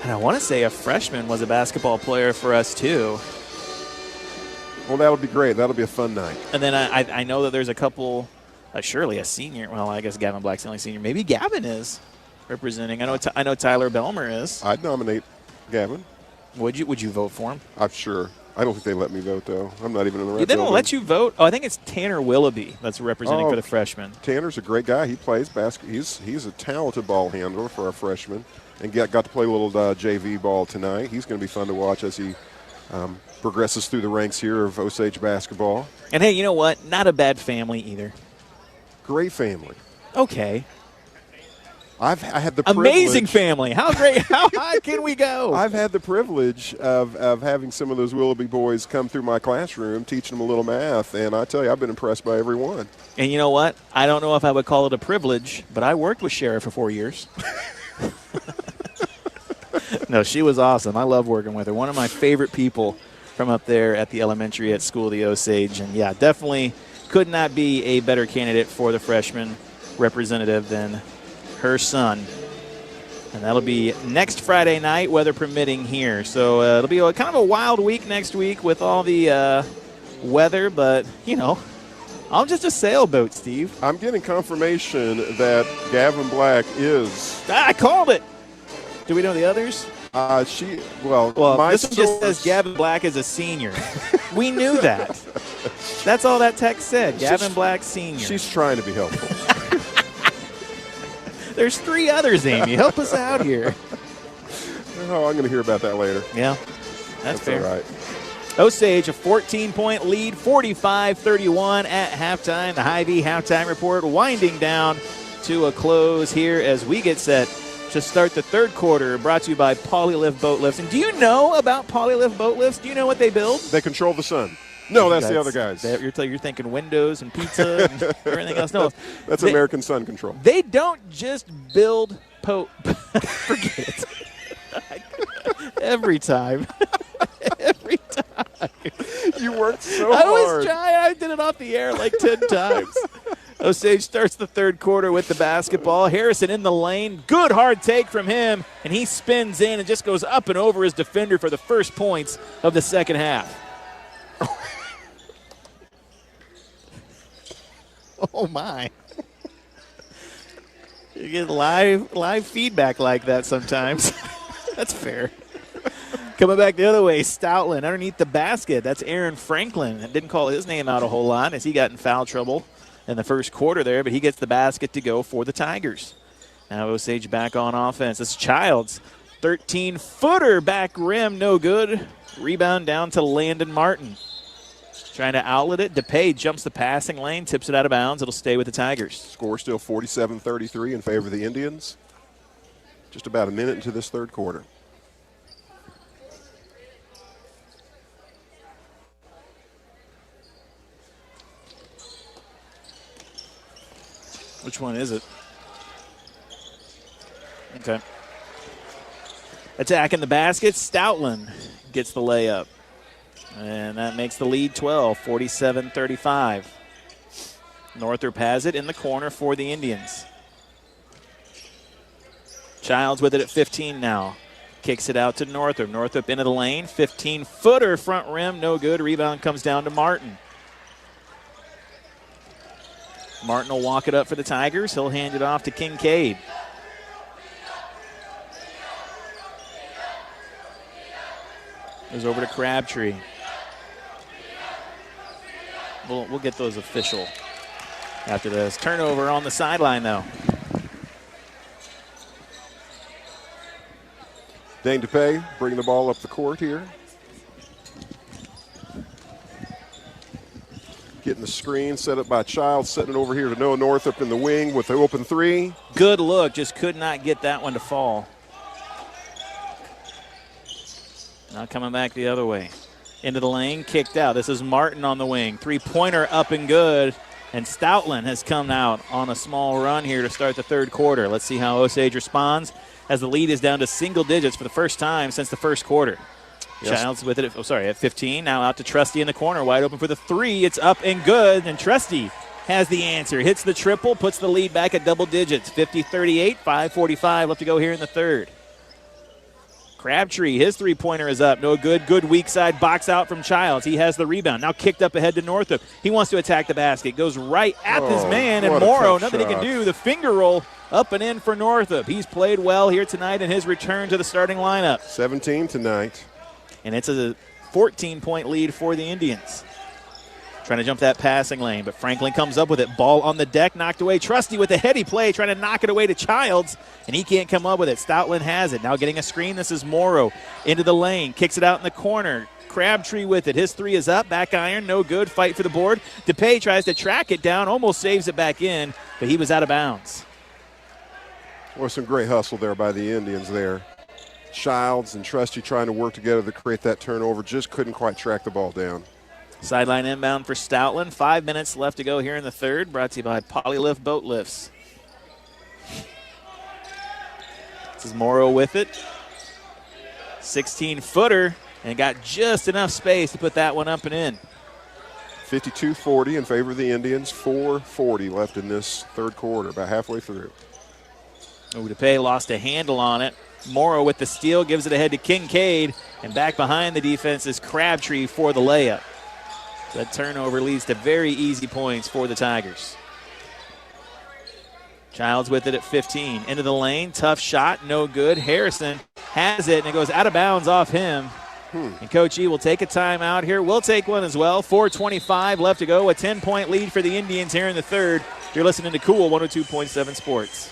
[SPEAKER 1] And I want to say a freshman was a basketball player for us, too.
[SPEAKER 2] Well, that'll be great. That'll be a fun night.
[SPEAKER 1] And then I know that there's a couple, surely a senior. Well, I guess Gavin Black's the only senior. Maybe Gavin is representing. I know Tyler Belmer is.
[SPEAKER 2] I'd nominate Gavin.
[SPEAKER 1] Would you vote for him?
[SPEAKER 2] I'm sure. I don't think they let me vote, though. I'm not even in the right
[SPEAKER 1] They don't
[SPEAKER 2] building.
[SPEAKER 1] let you vote? Oh, I think it's Tanner Willoughby that's representing for the freshmen.
[SPEAKER 2] Tanner's a great guy. He plays basketball. He's a talented ball handler for our freshmen. And got to play a little JV ball tonight. He's going to be fun to watch as he progresses through the ranks here of Osage basketball.
[SPEAKER 1] And, hey, you know what? Not a bad family either.
[SPEAKER 2] Great family.
[SPEAKER 1] Okay.
[SPEAKER 2] I had the privilege.
[SPEAKER 1] Amazing family. How great? How high can we go?
[SPEAKER 2] I've had the privilege of having some of those Willoughby boys come through my classroom, teaching them a little math, and I tell you, I've been impressed by every one.
[SPEAKER 1] And you know what? I don't know if I would call it a privilege, but I worked with Sheriff for 4 years. No, she was awesome. I love working with her. One of my favorite people from up there at the elementary at School of the Osage. And, yeah, definitely could not be a better candidate for the freshman representative than her son. And that'll be next Friday night, weather permitting here. So it'll be kind of a wild week next week with all the weather. But, I'm just a sailboat, Steve.
[SPEAKER 2] I'm getting confirmation that Gavin Black is.
[SPEAKER 1] I called it. Do we know the others?
[SPEAKER 2] Well, my
[SPEAKER 1] this one just says Gavin Black is a senior. We knew that. That's all that text said. Gavin Black, senior.
[SPEAKER 2] She's trying to be helpful.
[SPEAKER 1] There's 3 others, Amy. Help us out here.
[SPEAKER 2] Oh, I'm going to hear about that later.
[SPEAKER 1] Yeah, that's fair.
[SPEAKER 2] All right.
[SPEAKER 1] Osage, a 14-point lead, 45-31 at halftime. The Hy-Vee halftime report winding down to a close here as we get set to start the third quarter, brought to you by Polylift Boat Lifts. And do you know about Polylift Boat Lifts? Do you know what they build?
[SPEAKER 2] They control the sun. No, that's the other guys.
[SPEAKER 1] You're thinking windows and pizza and everything else. No,
[SPEAKER 2] that's American Sun Control.
[SPEAKER 1] They don't just build forget it. Every time. Every time.
[SPEAKER 2] You worked so hard.
[SPEAKER 1] I was trying. I did it off the air like 10 times. Osage starts the third quarter with the basketball. Harrison in the lane. Good hard take from him, and he spins in and just goes up and over his defender for the first points of the second half. Oh, my. You get live feedback like that sometimes. That's fair. Coming back the other way, Stoutland underneath the basket. That's Aaron Franklin. Didn't call his name out a whole lot as he got in foul trouble in the first quarter there, but he gets the basket to go for the Tigers. Now Osage back on offense. This is Childs. 13-footer back rim, no good. Rebound down to Landon Martin. Trying to outlet it. DePay jumps the passing lane, tips it out of bounds. It'll stay with the Tigers.
[SPEAKER 2] Score still 47-33 in favor of the Indians. Just about a minute into this third quarter.
[SPEAKER 1] Which one is it? Okay. Attacking the basket. Stoutland gets the layup. And that makes the lead 12, 47-35. Northrop has it in the corner for the Indians. Childs with it at 15 now. Kicks it out to Northrop. Northrop into the lane. 15-footer front rim, no good. Rebound comes down to Martin. Martin will walk it up for the Tigers. He'll hand it off to Kincaid. Goes over to Crabtree. We'll get those official after this. Turnover on the sideline, though.
[SPEAKER 2] Dane DePay bringing the ball up the court here. Getting the screen set up by Childs, setting it over here to Noah Northup in the wing with the open three.
[SPEAKER 1] Good look, just could not get that one to fall. Now coming back the other way. Into the lane, kicked out. This is Martin on the wing. Three-pointer up and good. And Stoutland has come out on a small run here to start the third quarter. Let's see how Osage responds as the lead is down to single digits for the first time since the first quarter. Yes. Childs with it, at 15. Now out to Trusty in the corner, wide open for the three. It's up and good, and Trusty has the answer. Hits the triple, puts the lead back at double digits. 50-38, 5:45 left to go here in the third. Crabtree, his three-pointer is up. No good. Good weak side box out from Childs. He has the rebound. Now kicked up ahead to Northup. He wants to attack the basket. Goes right at his man, and Morrow, nothing he can do. The finger roll up and in for Northup. He's played well here tonight in his return to the starting lineup.
[SPEAKER 2] 17 tonight.
[SPEAKER 1] And it's a 14-point lead for the Indians. Trying to jump that passing lane, but Franklin comes up with it. Ball on the deck, knocked away. Trusty with a heady play, trying to knock it away to Childs, and he can't come up with it. Stoutland has it. Now getting a screen. This is Morrow into the lane. Kicks it out in the corner. Crabtree with it. His three is up. Back iron, no good. Fight for the board. DePay tries to track it down, almost saves it back in, but he was out of bounds.
[SPEAKER 2] Well, some great hustle there by the Indians there. Childs and Trusty trying to work together to create that turnover. Just couldn't quite track the ball down.
[SPEAKER 1] Sideline inbound for Stoutland. 5 minutes left to go here in the third. Brought to you by Polylift Boat Lifts. This is Morrow with it. 16-footer, and got just enough space to put that one up and in.
[SPEAKER 2] 52-40 in favor of the Indians. 4:40 left in this third quarter, about halfway through.
[SPEAKER 1] DePay lost a handle on it. Morrow with the steal, gives it ahead to Kincaid, and back behind the defense is Crabtree for the layup. That turnover leads to very easy points for the Tigers. Childs with it at 15. Into the lane, tough shot, no good. Harrison has it, and it goes out of bounds off him. And Coach E will take a timeout here. We'll take one as well. 4:25 left to go. A 10-point lead for the Indians here in the third. You're listening to Cool 102.7 Sports.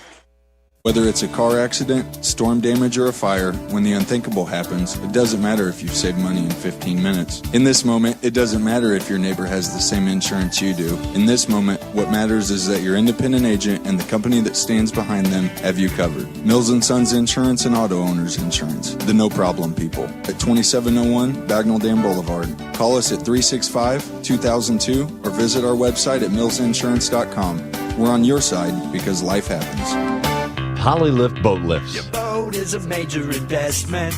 [SPEAKER 17] Whether it's a car accident, storm damage, or a fire, when the unthinkable happens, it doesn't matter if you've saved money in 15 minutes. In this moment, it doesn't matter if your neighbor has the same insurance you do. In this moment, what matters is that your independent agent and the company that stands behind them have you covered. Mills & Sons Insurance and Auto Owners Insurance. The no-problem people. At 2701 Bagnell Dam Boulevard. Call us at 365-2002 or visit our website at millsinsurance.com. We're on your side because life happens.
[SPEAKER 18] Polylift Boat Lifts.
[SPEAKER 3] Your boat is a major investment.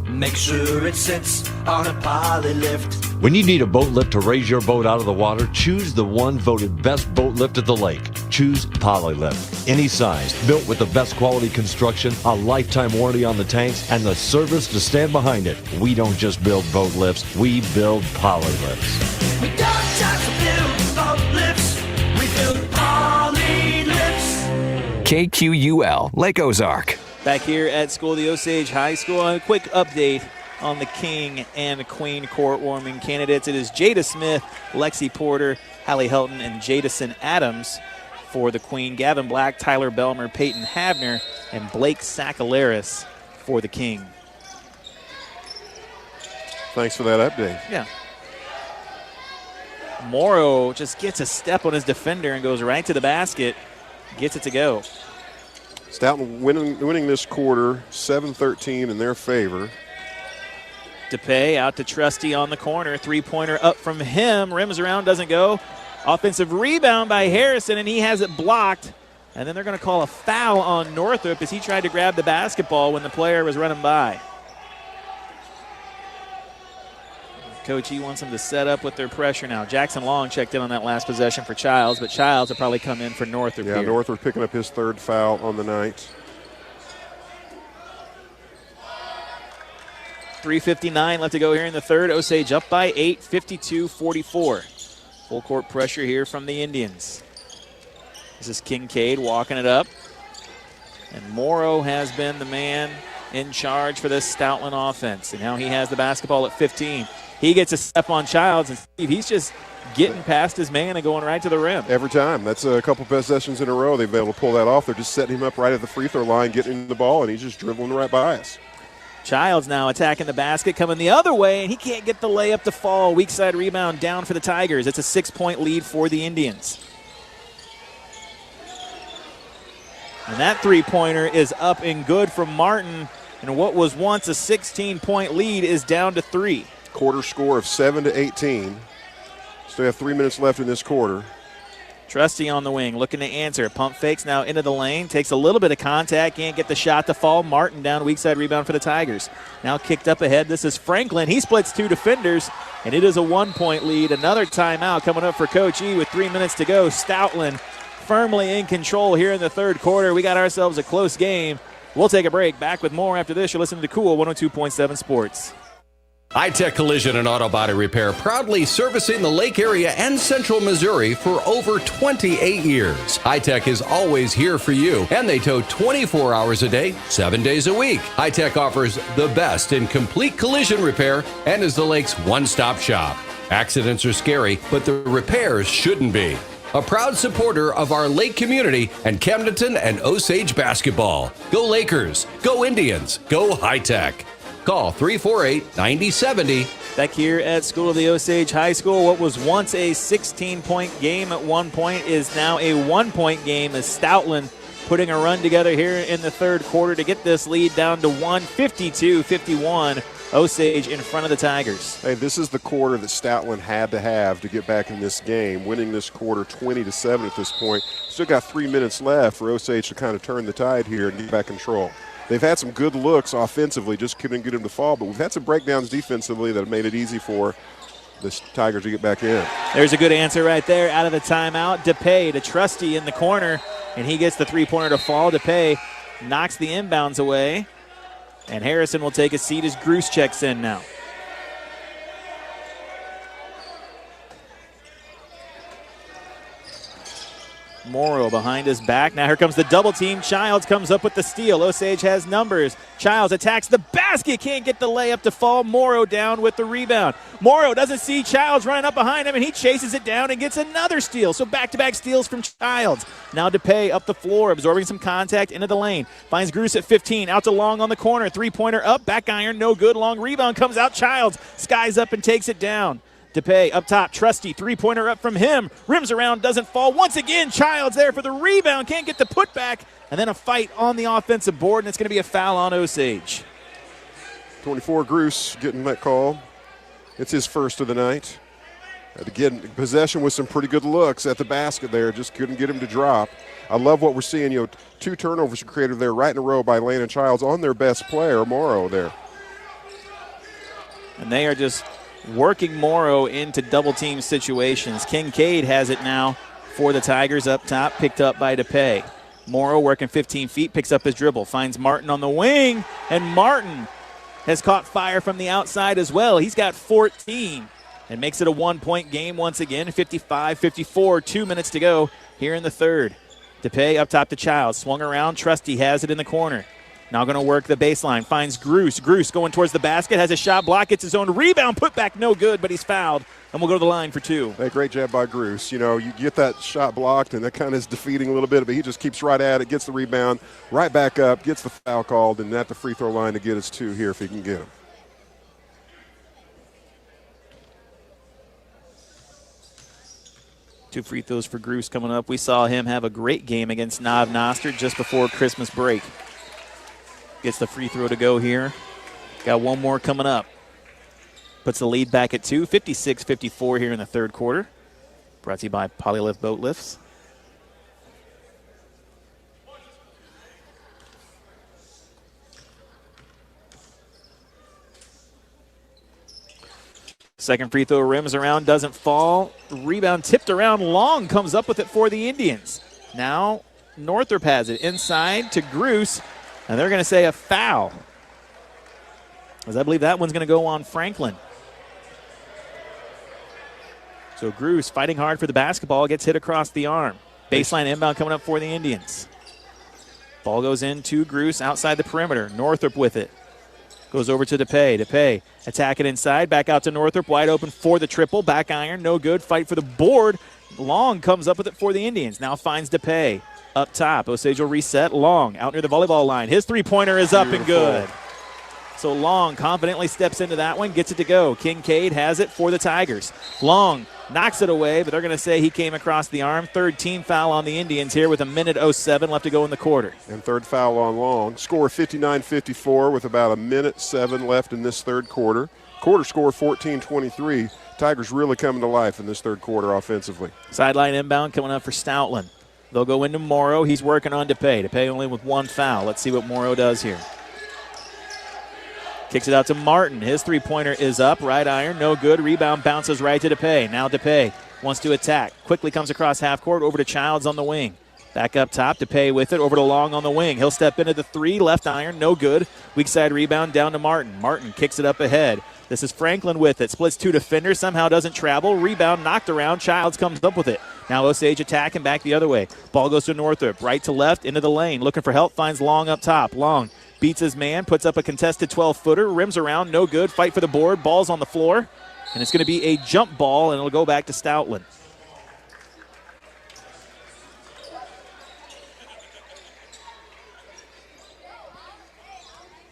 [SPEAKER 3] Make sure it sits on a Polylift.
[SPEAKER 18] When you need a boat lift to raise your boat out of the water, choose the one voted best boat lift at the lake. Choose Polylift. Any size, built with the best quality construction, a lifetime warranty on the tanks, and the service to stand behind it. We don't just build boat lifts, we build Polylifts.
[SPEAKER 3] We don't just build boat lifts, we build Polylifts.
[SPEAKER 19] KQUL, Lake Ozark.
[SPEAKER 1] Back here at School of the Osage High School, a quick update on the King and Queen court warming candidates. It is Jada Smith, Lexi Porter, Hallie Helton, and Jadison Adams for the Queen. Gavin Black, Tyler Belmer, Peyton Havner, and Blake Sakalaris for the King.
[SPEAKER 2] Thanks for that update.
[SPEAKER 1] Yeah. Morrow just gets a step on his defender and goes right to the basket. Gets it to go.
[SPEAKER 2] Stoughton winning this quarter, 7-13 in their favor.
[SPEAKER 1] DePay out to Trusty on the corner. Three-pointer up from him. Rims around, doesn't go. Offensive rebound by Harrison, and he has it blocked. And then they're going to call a foul on Northrop as he tried to grab the basketball when the player was running by. Coach E wants them to set up with their pressure now. Jackson Long checked in on that last possession for Childs, but Childs will probably come in for Northrop
[SPEAKER 2] Yeah,
[SPEAKER 1] here.
[SPEAKER 2] Northrop picking up his third foul on the night.
[SPEAKER 1] 3:59 left to go here in the third. Osage up by 8, 52-44. Full court pressure here from the Indians. This is Kincaid walking it up. And Morrow has been the man in charge for this Stoutland offense. And now he has the basketball at 15. He gets a step on Childs, and Steve, he's just getting past his man and going right to the rim.
[SPEAKER 2] Every time. That's a couple possessions in a row they've been able to pull that off. They're just setting him up right at the free throw line, getting the ball, and he's just dribbling right by us.
[SPEAKER 1] Childs now attacking the basket, coming the other way, and he can't get the layup to fall. Weak side rebound down for the Tigers. It's a 6-point lead for the Indians. And that three-pointer is up and good from Martin, and what was once a 16-point lead is down to 3.
[SPEAKER 2] Quarter score of 7-18. Still have 3 minutes left in this quarter.
[SPEAKER 1] Trusty on the wing, looking to answer. Pump fakes now into the lane. Takes a little bit of contact. Can't get the shot to fall. Martin down, weak side rebound for the Tigers. Now kicked up ahead. This is Franklin. He splits 2 defenders, and it is a 1-point lead. Another timeout coming up for Coach E with 3 minutes to go. Stoutland firmly in control here in the third quarter. We got ourselves a close game. We'll take a break. Back with more after this. You're listening to Cool 102.7 Sports.
[SPEAKER 11] High-Tech Collision and Auto Body Repair, proudly servicing the Lake area and Central Missouri for over 28 years. High-Tech is always here for you, and they tow 24 hours a day, 7 days a week. High-Tech offers the best in complete collision repair and is the lake's one-stop shop. Accidents are scary, but the repairs shouldn't be. A proud supporter of our lake community and Camdenton and Osage basketball. Go Lakers, go Indians, go High-Tech. Call 348-9070.
[SPEAKER 1] Back here at School of the Osage High School, what was once a 16-point game at one point is now a 1-point game as Stoutland putting a run together here in the third quarter to get this lead down to 1, 52-51. Osage in front of the Tigers.
[SPEAKER 2] Hey, this is the quarter that Stoutland had to have to get back in this game, winning this quarter 20-7 at this point. Still got 3 minutes left for Osage to kind of turn the tide here and get back control. They've had some good looks offensively, just couldn't get them to fall, but we've had some breakdowns defensively that have made it easy for the Tigers to get back in.
[SPEAKER 1] There's a good answer right there out of the timeout. DePay to Trusty in the corner, and he gets the three-pointer to fall. DePay knocks the inbounds away, and Harrison will take a seat as Gruce checks in now. Morrow behind his back. Now here comes the double team. Childs comes up with the steal. Osage has numbers. Childs attacks the basket. Can't get the layup to fall. Morrow down with the rebound. Morrow doesn't see Childs running up behind him, and he chases it down and gets another steal. So back-to-back steals from Childs. Now DePay up the floor, absorbing some contact into the lane. Finds Gruce at 15. Out to Long on the corner. Three-pointer up. Back iron. No good. Long rebound comes out. Childs skies up and takes it down. DePay up top, Trusty, three-pointer up from him. Rims around, doesn't fall. Once again, Childs there for the rebound. Can't get the putback. And then a fight on the offensive board, and it's going to be a foul on Osage.
[SPEAKER 2] 24, Gruce getting that call. It's his first of the night. Again, possession with some pretty good looks at the basket there. Just couldn't get him to drop. I love what we're seeing. 2 turnovers created there right in a row by Lane and Childs on their best player, Morrow, there.
[SPEAKER 1] And they are just working Morrow into double-team situations. Kincaid has it now for the Tigers up top, picked up by DePay. Morrow working 15 feet, picks up his dribble, finds Martin on the wing, and Martin has caught fire from the outside as well. He's got 14 and makes it a 1-point game once again, 55-54, 2 minutes to go here in the third. DePay up top to Childs, swung around, Trusty has it in the corner. Now going to work the baseline, finds Gruce. Gruce going towards the basket, has a shot block, gets his own rebound, put back no good, but he's fouled, and we'll go to the line for 2.
[SPEAKER 2] Hey, great job by Gruce. You get that shot blocked, and that kind of is defeating a little bit, but he just keeps right at it, gets the rebound, right back up, gets the foul called, and at the free throw line to get his 2 here if he can get them.
[SPEAKER 1] Two free throws for Gruce coming up. We saw him have a great game against Knob Noster just before Christmas break. Gets the free throw to go here. Got one more coming up. Puts the lead back at 2, 56-54 here in the third quarter. Brought to you by Polylift Boat Lifts. Second free throw rims around, doesn't fall. Rebound tipped around. Long comes up with it for the Indians. Now Northrop has it inside to Gruce. And they're going to say a foul, as I believe that one's going to go on Franklin. So Gruce fighting hard for the basketball, gets hit across the arm. Baseline inbound coming up for the Indians. Ball goes into Gruce outside the perimeter. Northrop with it. Goes over to DePay. DePay attacking inside, back out to Northrop, wide open for the triple. Back iron, no good. Fight for the board. Long comes up with it for the Indians. Now finds DePay. Up top, Osage will reset. Long out near the volleyball line. His three-pointer is up and good. So Long confidently steps into that one, gets it to go. Kincaid has it for the Tigers. Long knocks it away, but they're going to say he came across the arm. Third team foul on the Indians here with 1:07 left to go in the quarter.
[SPEAKER 2] And third foul on Long. Score 59-54 with about 1:07 left in this third quarter. Quarter score 14-23. Tigers really coming to life in this third quarter offensively.
[SPEAKER 1] Sideline inbound coming up for Stoutland. They'll go into Morrow. He's working on DePay. DePay only with 1 foul. Let's see what Morrow does here. Kicks it out to Martin. His three-pointer is up. Right iron, no good. Rebound bounces right to DePay. Now DePay wants to attack. Quickly comes across half court over to Childs on the wing. Back up top, DePay with it over to Long on the wing. He'll step into the 3, left iron, no good. Weak side rebound down to Martin. Martin kicks it up ahead. This is Franklin with it. Splits 2 defenders, somehow doesn't travel. Rebound knocked around. Childs comes up with it. Now Osage attacking back the other way. Ball goes to Northrop. Right to left into the lane. Looking for help. Finds Long up top. Long beats his man. Puts up a contested 12-footer. Rims around. No good. Fight for the board. Ball's on the floor. And it's going to be a jump ball, and it'll go back to Stoutland.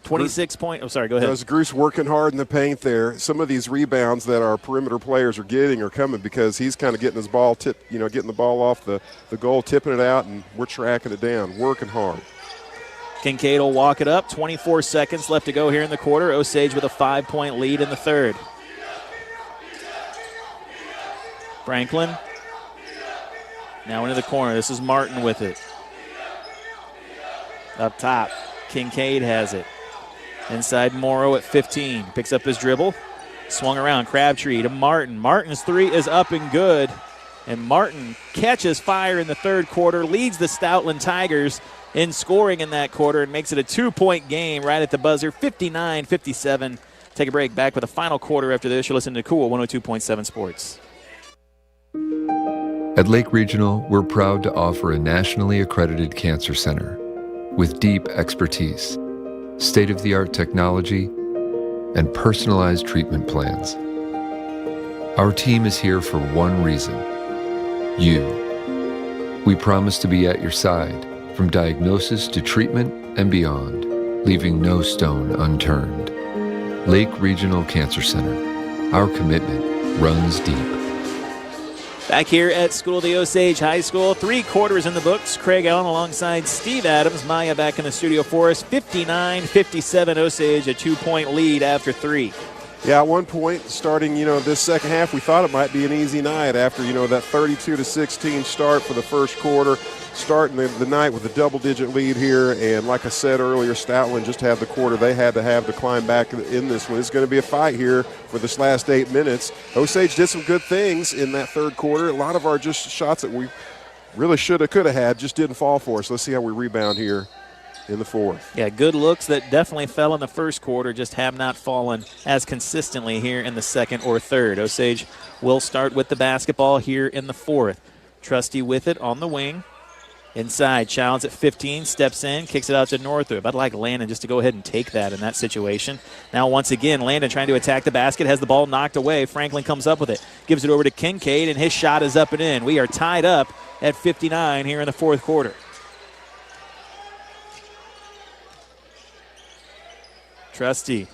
[SPEAKER 1] 26 point. Oh, sorry, go ahead.
[SPEAKER 2] Gruce working hard in the paint there. Some of these rebounds that our perimeter players are getting are coming because he's kind of getting his ball tipped, getting the ball off the goal, tipping it out, and we're tracking it down, working hard.
[SPEAKER 1] Kincaid will walk it up. 24 seconds left to go here in the quarter. Osage with a 5-point lead in the third. Franklin now into the corner. This is Martin with it. Up top, Kincaid has it. Inside Morrow at 15. Picks up his dribble. Swung around. Crabtree to Martin. Martin's 3 is up and good. And Martin catches fire in the third quarter. Leads the Stoutland Tigers in scoring in that quarter and makes it a 2-point game right at the buzzer. 59-57. Take a break. Back with the final quarter after this. You're listening to Cool 102.7 Sports.
[SPEAKER 20] At Lake Regional, we're proud to offer a nationally accredited cancer center with deep expertise, state-of-the-art technology, and personalized treatment plans. Our team is here for one reason: you. We promise to be at your side from diagnosis to treatment and beyond, leaving no stone unturned. Lake Regional Cancer Center. Our commitment runs deep.
[SPEAKER 1] Back here at School of the Osage High School, 3 quarters in the books. Craig Allen alongside Steve Adams. Maya back in the studio for us. 59-57 Osage, a 2-point lead after 3.
[SPEAKER 2] Yeah, at one point, starting, this second half, we thought it might be an easy night after, that 32-16 start for the first quarter. Starting the night with a double-digit lead here, and like I said earlier, Stoutland just had the quarter they had to have to climb back in this one. It's going to be a fight here for this last 8 minutes. Osage did some good things in that third quarter. A lot of our just shots that we really should have, could have had just didn't fall for us. Let's see how we rebound here in the fourth.
[SPEAKER 1] Yeah, good looks that definitely fell in the first quarter, just have not fallen as consistently here in the second or third. Osage will start with the basketball here in the fourth. Trusty with it on the wing. Inside, Childs at 15, steps in, kicks it out to Northrop. I'd like Landon just to go ahead and take that in that situation. Now, once again, Landon trying to attack the basket, has the ball knocked away. Franklin comes up with it, gives it over to Kincaid, and his shot is up and in. We are tied up at 59 here in the fourth quarter. Trusty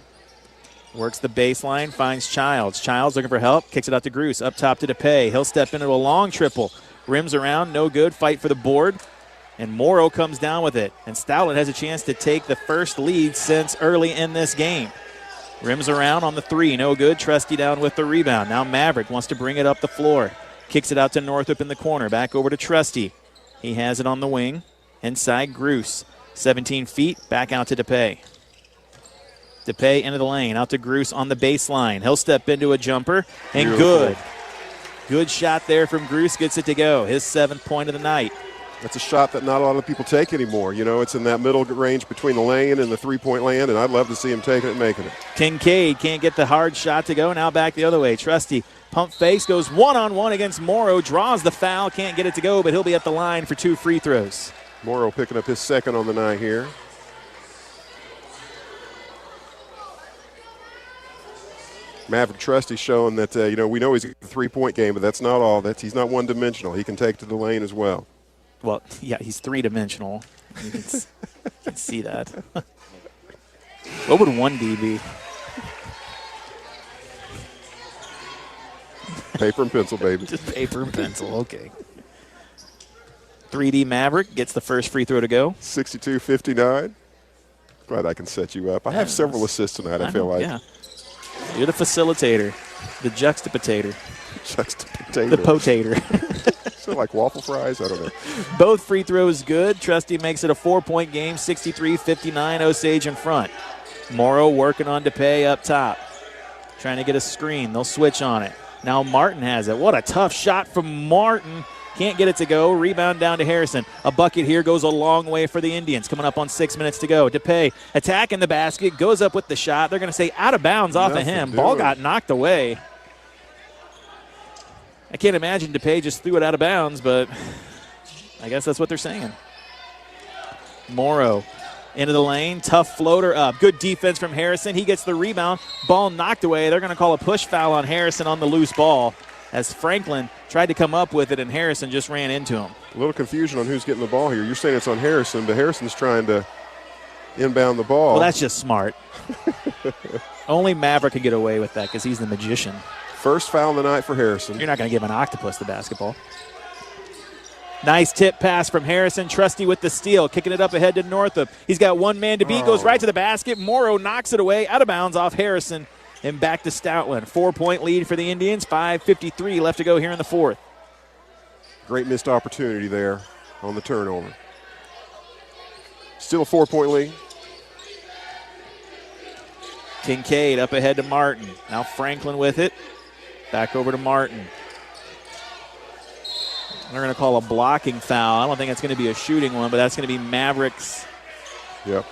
[SPEAKER 1] works the baseline, finds Childs. Childs looking for help, kicks it out to Gruce, up top to DePay. He'll step into a long triple. Rims around, no good, fight for the board. And Morrow comes down with it. And Stoutland has a chance to take the first lead since early in this game. Rims around on the 3, no good. Trusty down with the rebound. Now Maverick wants to bring it up the floor. Kicks it out to Northrop in the corner. Back over to Trusty. He has it on the wing. Inside Gruce. 17 feet, back out to DePay. DePay into the lane, out to Gruce on the baseline. He'll step into a jumper, and
[SPEAKER 2] Beautiful.
[SPEAKER 1] Good. Good shot there from Gruce, gets it to go. His 7th point of the night.
[SPEAKER 2] That's a shot that not a lot of people take anymore. It's in that middle range between the lane and the three-point land, and I'd love to see him taking it and making it.
[SPEAKER 1] Kincaid can't get the hard shot to go. Now back the other way. Trusty pump fakes, goes one-on-one against Morrow, draws the foul, can't get it to go, but he'll be at the line for 2 free throws.
[SPEAKER 2] Morrow picking up his 2nd on the night here. Maverick Trusty showing that, we know he's a 3-point game, but that's not all. He's not one-dimensional. He can take to the lane as well.
[SPEAKER 1] Well, yeah, he's 3-dimensional. You can see that. What would 1D be?
[SPEAKER 2] Paper and pencil, baby.
[SPEAKER 1] Just paper and pencil, okay. 3D Maverick gets the first free throw to go.
[SPEAKER 2] 62-59. Glad I can set you up. I have several assists tonight, I feel like.
[SPEAKER 1] Yeah. You're the facilitator, the juxtapotator.
[SPEAKER 2] Juxtapotator.
[SPEAKER 1] The potator.
[SPEAKER 2] So like waffle fries? I don't know.
[SPEAKER 1] Both free throws good. Trusty makes it a 4-point game, 63-59, Osage in front. Morrow working on DePay up top. Trying to get a screen. They'll switch on it. Now Martin has it. What a tough shot from Martin. Can't get it to go. Rebound down to Harrison. A bucket here goes a long way for the Indians. Coming up on 6 minutes to go. DePay attacking the basket. Goes up with the shot. They're going to say out of bounds off of him. Ball got knocked away. I can't imagine DePay just threw it out of bounds, but I guess that's what they're saying. Morrow into the lane. Tough floater up. Good defense from Harrison. He gets the rebound. Ball knocked away. They're going to call a push foul on Harrison on the loose ball as Franklin tried to come up with it, and Harrison just ran into him.
[SPEAKER 2] A little confusion on who's getting the ball here. You're saying it's on Harrison, but Harrison's trying to inbound the ball.
[SPEAKER 1] Well, that's just smart. Only Maverick can get away with that because he's the magician.
[SPEAKER 2] First foul of the night for Harrison.
[SPEAKER 1] You're not going to give an octopus the basketball. Nice tip pass from Harrison. Trusty with the steal, kicking it up ahead to Northup. He's got one man to beat, goes right to the basket. Morrow knocks it away, out of bounds off Harrison. And back to Stoutland. 4-point lead for the Indians. 5:53 left to go here in the fourth.
[SPEAKER 2] Great missed opportunity there on the turnover. Still a 4-point lead.
[SPEAKER 1] Kincaid up ahead to Martin. Now Franklin with it. Back over to Martin. They're going to call a blocking foul. I don't think it's going to be a shooting one, but that's going to be Mavericks.
[SPEAKER 2] Yep.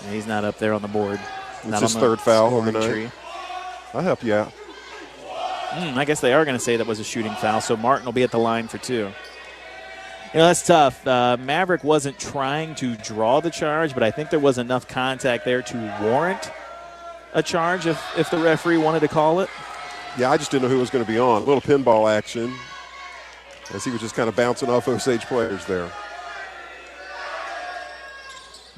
[SPEAKER 1] And he's not up there on the board.
[SPEAKER 2] It's his third foul on the night. I'll help you out.
[SPEAKER 1] I guess they are going to say that was a shooting foul, so Martin will be at the line for 2. That's tough. Maverick wasn't trying to draw the charge, but I think there was enough contact there to warrant a charge if the referee wanted to call it.
[SPEAKER 2] Yeah, I just didn't know who was going to be on. A little pinball action as he was just kind of bouncing off Osage players there.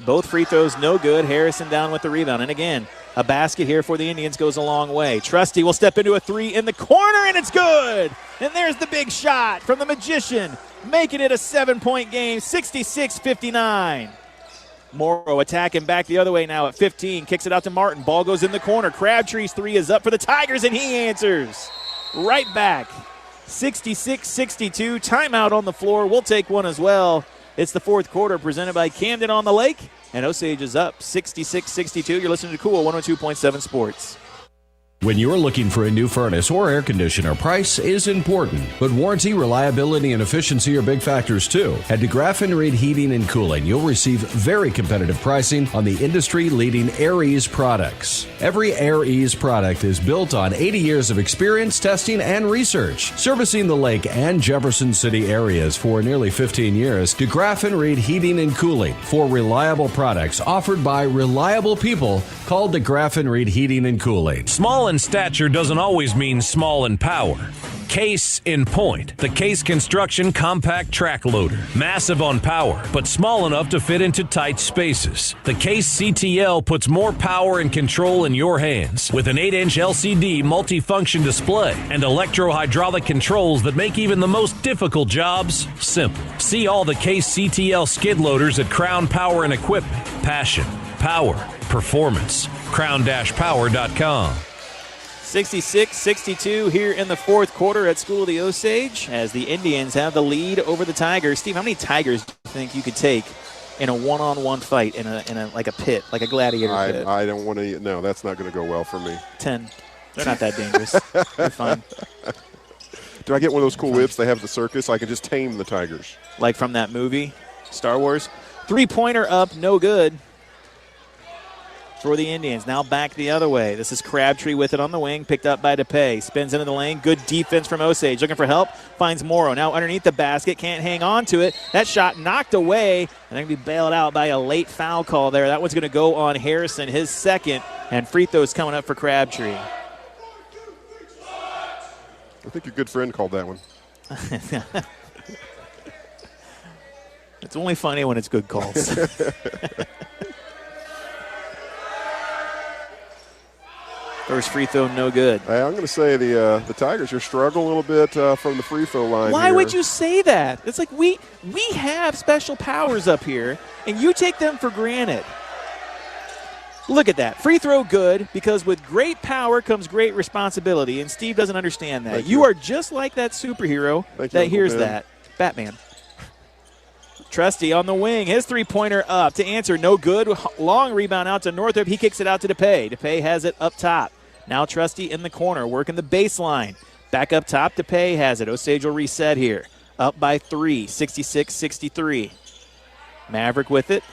[SPEAKER 1] Both free throws no good. Harrison down with the rebound. And again, a basket here for the Indians goes a long way. Trusty will step into a 3 in the corner, and it's good. And there's the big shot from the Magician, making it a 7-point game, 66-59. Morrow attacking back the other way now at 15. Kicks it out to Martin. Ball goes in the corner. Crabtree's 3 is up for the Tigers, and he answers. Right back. 66-62. Timeout on the floor. We'll take one as well. It's the fourth quarter presented by Camden on the Lake. And Osage is up 66-62. You're listening to Cool 102.7 Sports.
[SPEAKER 10] When you're looking for a new furnace or air conditioner, price is important, but warranty, reliability, and efficiency are big factors too. At DeGraff & Reed Heating and Cooling, you'll receive very competitive pricing on the industry-leading AirEase products. Every AirEase product is built on 80 years of experience, testing, and research. Servicing the Lake and Jefferson City areas for nearly 15 years, DeGraff & Reed Heating and Cooling for reliable products offered by reliable people called DeGraff & Reed Heating and Cooling.
[SPEAKER 21] Small in stature doesn't always mean small in power. Case in point, the Case Construction Compact Track Loader. Massive on power, but small enough to fit into tight spaces. The Case CTL puts more power and control in your hands with an 8-inch LCD multifunction display and electro-hydraulic controls that make even the most difficult jobs simple. See all the Case CTL skid loaders at Crown Power and Equipment. Passion, power, performance. crown-power.com.
[SPEAKER 1] 66-62 here in the fourth quarter at School of the Osage as the Indians have the lead over the Tigers. Steve, how many Tigers do you think you could take in a one-on-one fight in a like a pit, like a gladiator pit?
[SPEAKER 2] I don't want to. No, that's not going to go well for me.
[SPEAKER 1] 10. They're not that dangerous. You're fine.
[SPEAKER 2] Do I get one of those cool whips they have at the circus? I can just tame the Tigers.
[SPEAKER 1] Like from that movie, Star Wars. 3-pointer up, no good for the Indians. Now back the other way. This is Crabtree with it on the wing, picked up by DePay. Spins into the lane. Good defense from Osage. Looking for help. Finds Morrow. Now underneath the basket. Can't hang on to it. That shot knocked away. And they're going to be bailed out by a late foul call there. That one's going to go on Harrison, his second. And free throws coming up for Crabtree.
[SPEAKER 2] I think your good friend called that one.
[SPEAKER 1] It's only funny when it's good calls. First free throw, no good.
[SPEAKER 2] Hey, I'm going to say the Tigers are struggling a little bit from the free throw line.
[SPEAKER 1] Why
[SPEAKER 2] here.
[SPEAKER 1] would you say that? It's like we have special powers up here, and you take them for granted. Look at that. Free throw good, because with great power comes great responsibility, and Steve doesn't understand that. You are just like that superhero that hears that. Batman. Trusty on the wing. His three-pointer up to answer. No good. Long rebound out to Northrop. He kicks it out to DePay. DePay has it up top. Now Trusty in the corner, working the baseline. Back up top, DePay has it. Osage will reset here. Up by 3, 66-63. Maverick with it.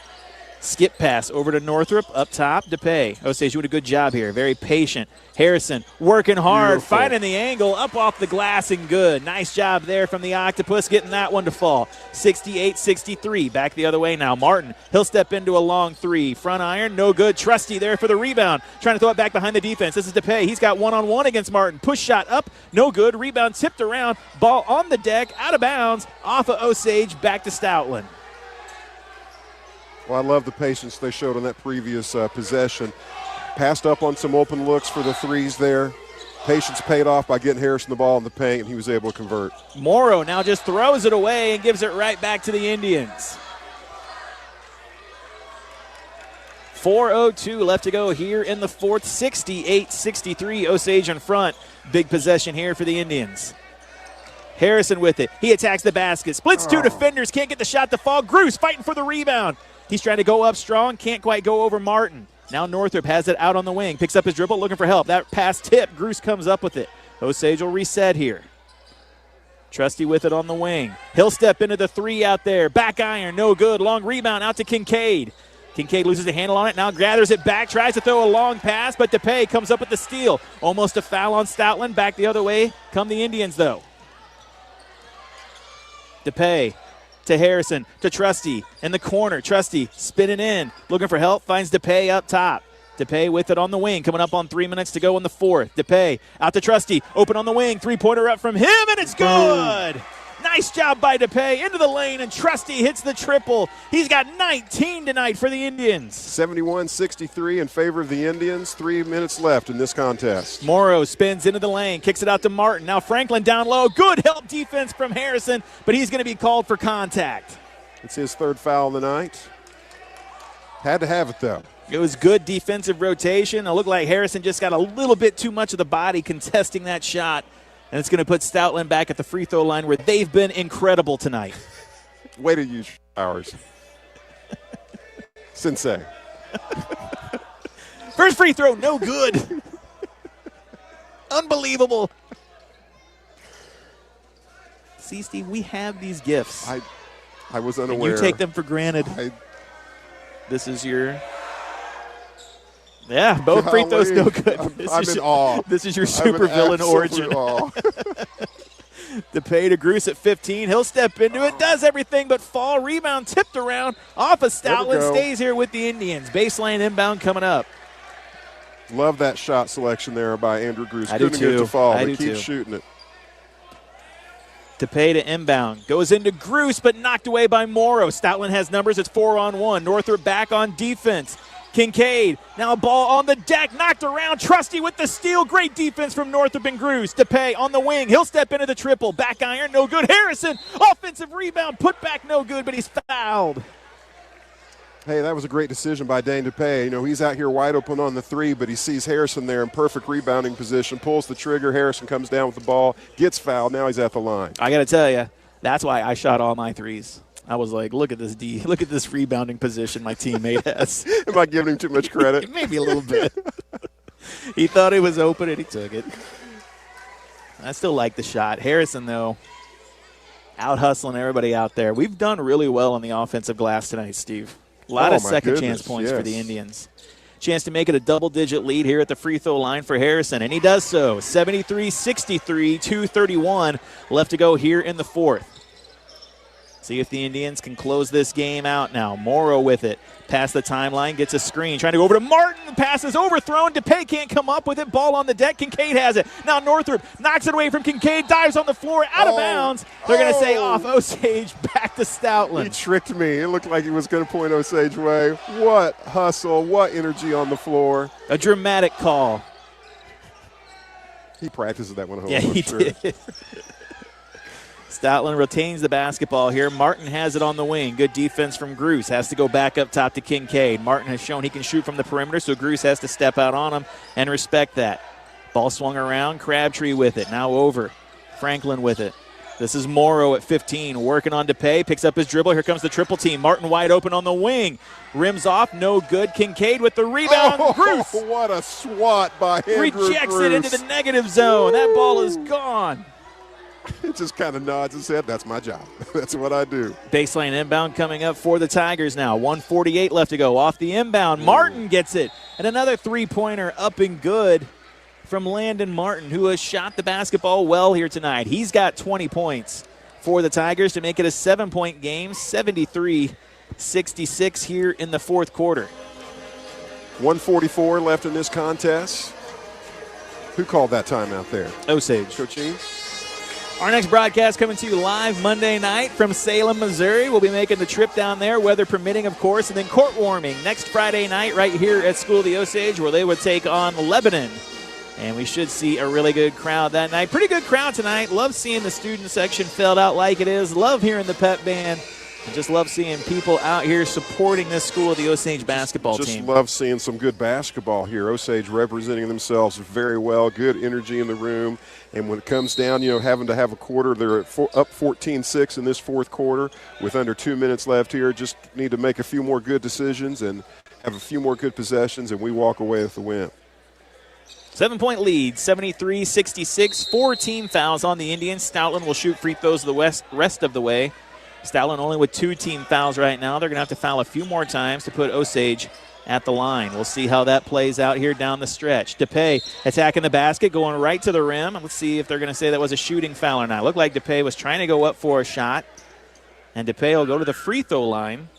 [SPEAKER 1] Skip pass over to Northrop, up top, DePay. Osage doing a good job here, very patient. Harrison working hard, beautiful. Finding the angle, up off the glass and good. Nice job there from the Octopus, getting that one to fall. 68-63, back the other way now. Martin, he'll step into a long 3. Front iron, no good. Trusty there for the rebound. Trying to throw it back behind the defense. This is DePay. He's got one-on-one against Martin. Push shot up, no good. Rebound tipped around. Ball on the deck, out of bounds, off of Osage, back to Stoutland.
[SPEAKER 2] Well, I love the patience they showed on that previous possession. Passed up on some open looks for the threes there. Patience paid off by getting Harrison the ball in the paint, and he was able to convert.
[SPEAKER 1] Morrow now just throws it away and gives it right back to the Indians. 4:02 left to go here in the fourth. 68-63, Osage in front. Big possession here for the Indians. Harrison with it. He attacks the basket. Splits two defenders. Can't get the shot to fall. Gruce fighting for the rebound. He's trying to go up strong. Can't quite go over Martin. Now Northrop has it out on the wing. Picks up his dribble, looking for help. That pass tip. Gruce comes up with it. Osage will reset here. Trusty with it on the wing. He'll step into the 3 out there. Back iron, no good. Long rebound out to Kincaid. Kincaid loses the handle on it, now gathers it back, tries to throw a long pass, but DePay comes up with the steal. Almost a foul on Stoutland. Back the other way come the Indians, though. DePay to Harrison, to Trusty in the corner. Trusty spinning in, looking for help, finds DePay up top. DePay with it on the wing, coming up on 3 minutes to go in the fourth. DePay out to Trusty, open on the wing, three-pointer up from him, and it's good! Nice job by DePay into the lane, and Trusty hits the triple. He's got 19 tonight for the Indians.
[SPEAKER 2] 71-63 in favor of the Indians. 3 minutes left in this contest.
[SPEAKER 1] Morrow spins into the lane, kicks it out to Martin. Now Franklin down low. Good help defense from Harrison, but he's going to be called for contact.
[SPEAKER 2] It's his third foul of the night. Had to have it, though.
[SPEAKER 1] It was good defensive rotation. It looked like Harrison just got a little bit too much of the body contesting that shot. And it's going to put Stoutland back at the free throw line where they've been incredible tonight.
[SPEAKER 2] Way to use hours. Sensei.
[SPEAKER 1] First free throw, no good. Unbelievable. See, Steve, we have these gifts.
[SPEAKER 2] I was unaware.
[SPEAKER 1] And you take them for granted. This is your... Yeah, both free throws no good.
[SPEAKER 2] I'm in awe.
[SPEAKER 1] This is your supervillain origin. DePay to Gruce at 15. He'll step into it, does everything but fall. Rebound tipped around off of Stoutland. Stays here with the Indians. Baseline inbound coming up.
[SPEAKER 2] Love that shot selection there by Andrew Gruce.
[SPEAKER 1] I do
[SPEAKER 2] Couldn't get it
[SPEAKER 1] too.
[SPEAKER 2] to fall,
[SPEAKER 1] I
[SPEAKER 2] but
[SPEAKER 1] do
[SPEAKER 2] keeps
[SPEAKER 1] too.
[SPEAKER 2] shooting it.
[SPEAKER 1] DePay to inbound. Goes into Gruce, but knocked away by Morrow. Stoutland has numbers. It's 4-on-1. Northrop back on defense. Kincaid, now a ball on the deck, knocked around. Trusty with the steal. Great defense from Northrop and Gruce. DePay on the wing. He'll step into the triple. Back iron, no good. Harrison, offensive rebound, put back, no good, but he's fouled.
[SPEAKER 2] Hey, that was a great decision by Dane DePay. You know, he's out here wide open on the three, but he sees Harrison there in perfect rebounding position, pulls the trigger. Harrison comes down with the ball, gets fouled. Now he's at the line.
[SPEAKER 1] I got to tell you, that's why I shot all my threes. I was like, look at this D. Look at this rebounding position my teammate has.
[SPEAKER 2] Am I giving him too much credit?
[SPEAKER 1] Maybe a little bit. He thought it was open, and he took it. I still like the shot. Harrison, though, out-hustling everybody out there. We've done really well on the offensive glass tonight, Steve. A lot of second-chance points for the Indians. Chance to make it a double-digit lead here at the free throw line for Harrison, and he does so. 73-63, 2:31 left to go here in the fourth. See if the Indians can close this game out now. Morrow with it. Past the timeline, gets a screen. Trying to go over to Martin. The pass is overthrown. DePay can't come up with it. Ball on the deck. Kincaid has it. Now Northrop knocks it away from Kincaid. Dives on the floor. Out of bounds. They're going to say off Osage. Back to Stoutland.
[SPEAKER 2] He tricked me. It looked like he was going to point Osage way. What hustle. What energy on the floor.
[SPEAKER 1] A dramatic call.
[SPEAKER 2] He practices that one at home.
[SPEAKER 1] Yeah, he did. Stoutland retains the basketball here. Martin has it on the wing. Good defense from Gruce. Has to go back up top to Kincaid. Martin has shown he can shoot from the perimeter, so Gruce has to step out on him and respect that. Ball swung around. Crabtree with it. Now over. Franklin with it. This is Morrow at 15, working on DePay. Picks up his dribble. Here comes the triple team. Martin wide open on the wing. Rims off. No good. Kincaid with the rebound. Gruce.
[SPEAKER 2] What a swat by Andrew
[SPEAKER 1] Rejects
[SPEAKER 2] Gruce.
[SPEAKER 1] it into the negative zone. That ball is gone.
[SPEAKER 2] He just kind of nods his head. That's my job. That's what I do.
[SPEAKER 1] Baseline inbound coming up for the Tigers now. 1:48 left to go. Off the inbound. Martin gets it. And another three-pointer up and good from Landon Martin, who has shot the basketball well here tonight. He's got 20 points for the Tigers to make it a 7-point game, 73-66 here in the fourth quarter.
[SPEAKER 2] 1:44 left in this contest. Who called that timeout there?
[SPEAKER 1] Osage.
[SPEAKER 2] Cochin?
[SPEAKER 1] Our next broadcast coming to you live Monday night from Salem, Missouri. We'll be making the trip down there, weather permitting, of course, and then court warming next Friday night right here at School of the Osage, where they would take on Lebanon. And we should see a really good crowd that night. Pretty good crowd tonight. Love seeing the student section filled out like it is. Love hearing the pep band. I just love seeing people out here supporting this School of the Osage basketball team.
[SPEAKER 2] Just love seeing some good basketball here. Osage representing themselves very well. Good energy in the room. And when it comes down, having to have a quarter, they're up 14-6 in this fourth quarter with under 2 minutes left here. Just need to make a few more good decisions and have a few more good possessions, and we walk away with the win.
[SPEAKER 1] 7-point lead, 73-66. 4 team fouls on the Indians. Stoutland will shoot free throws the rest of the way. Stoutland only with 2 team fouls right now. They're going to have to foul a few more times to put Osage at the line. We'll see how that plays out here down the stretch. DePay attacking the basket, going right to the rim. Let's see if they're going to say that was a shooting foul or not. Looked like DePay was trying to go up for a shot, and DePay will go to the free throw line.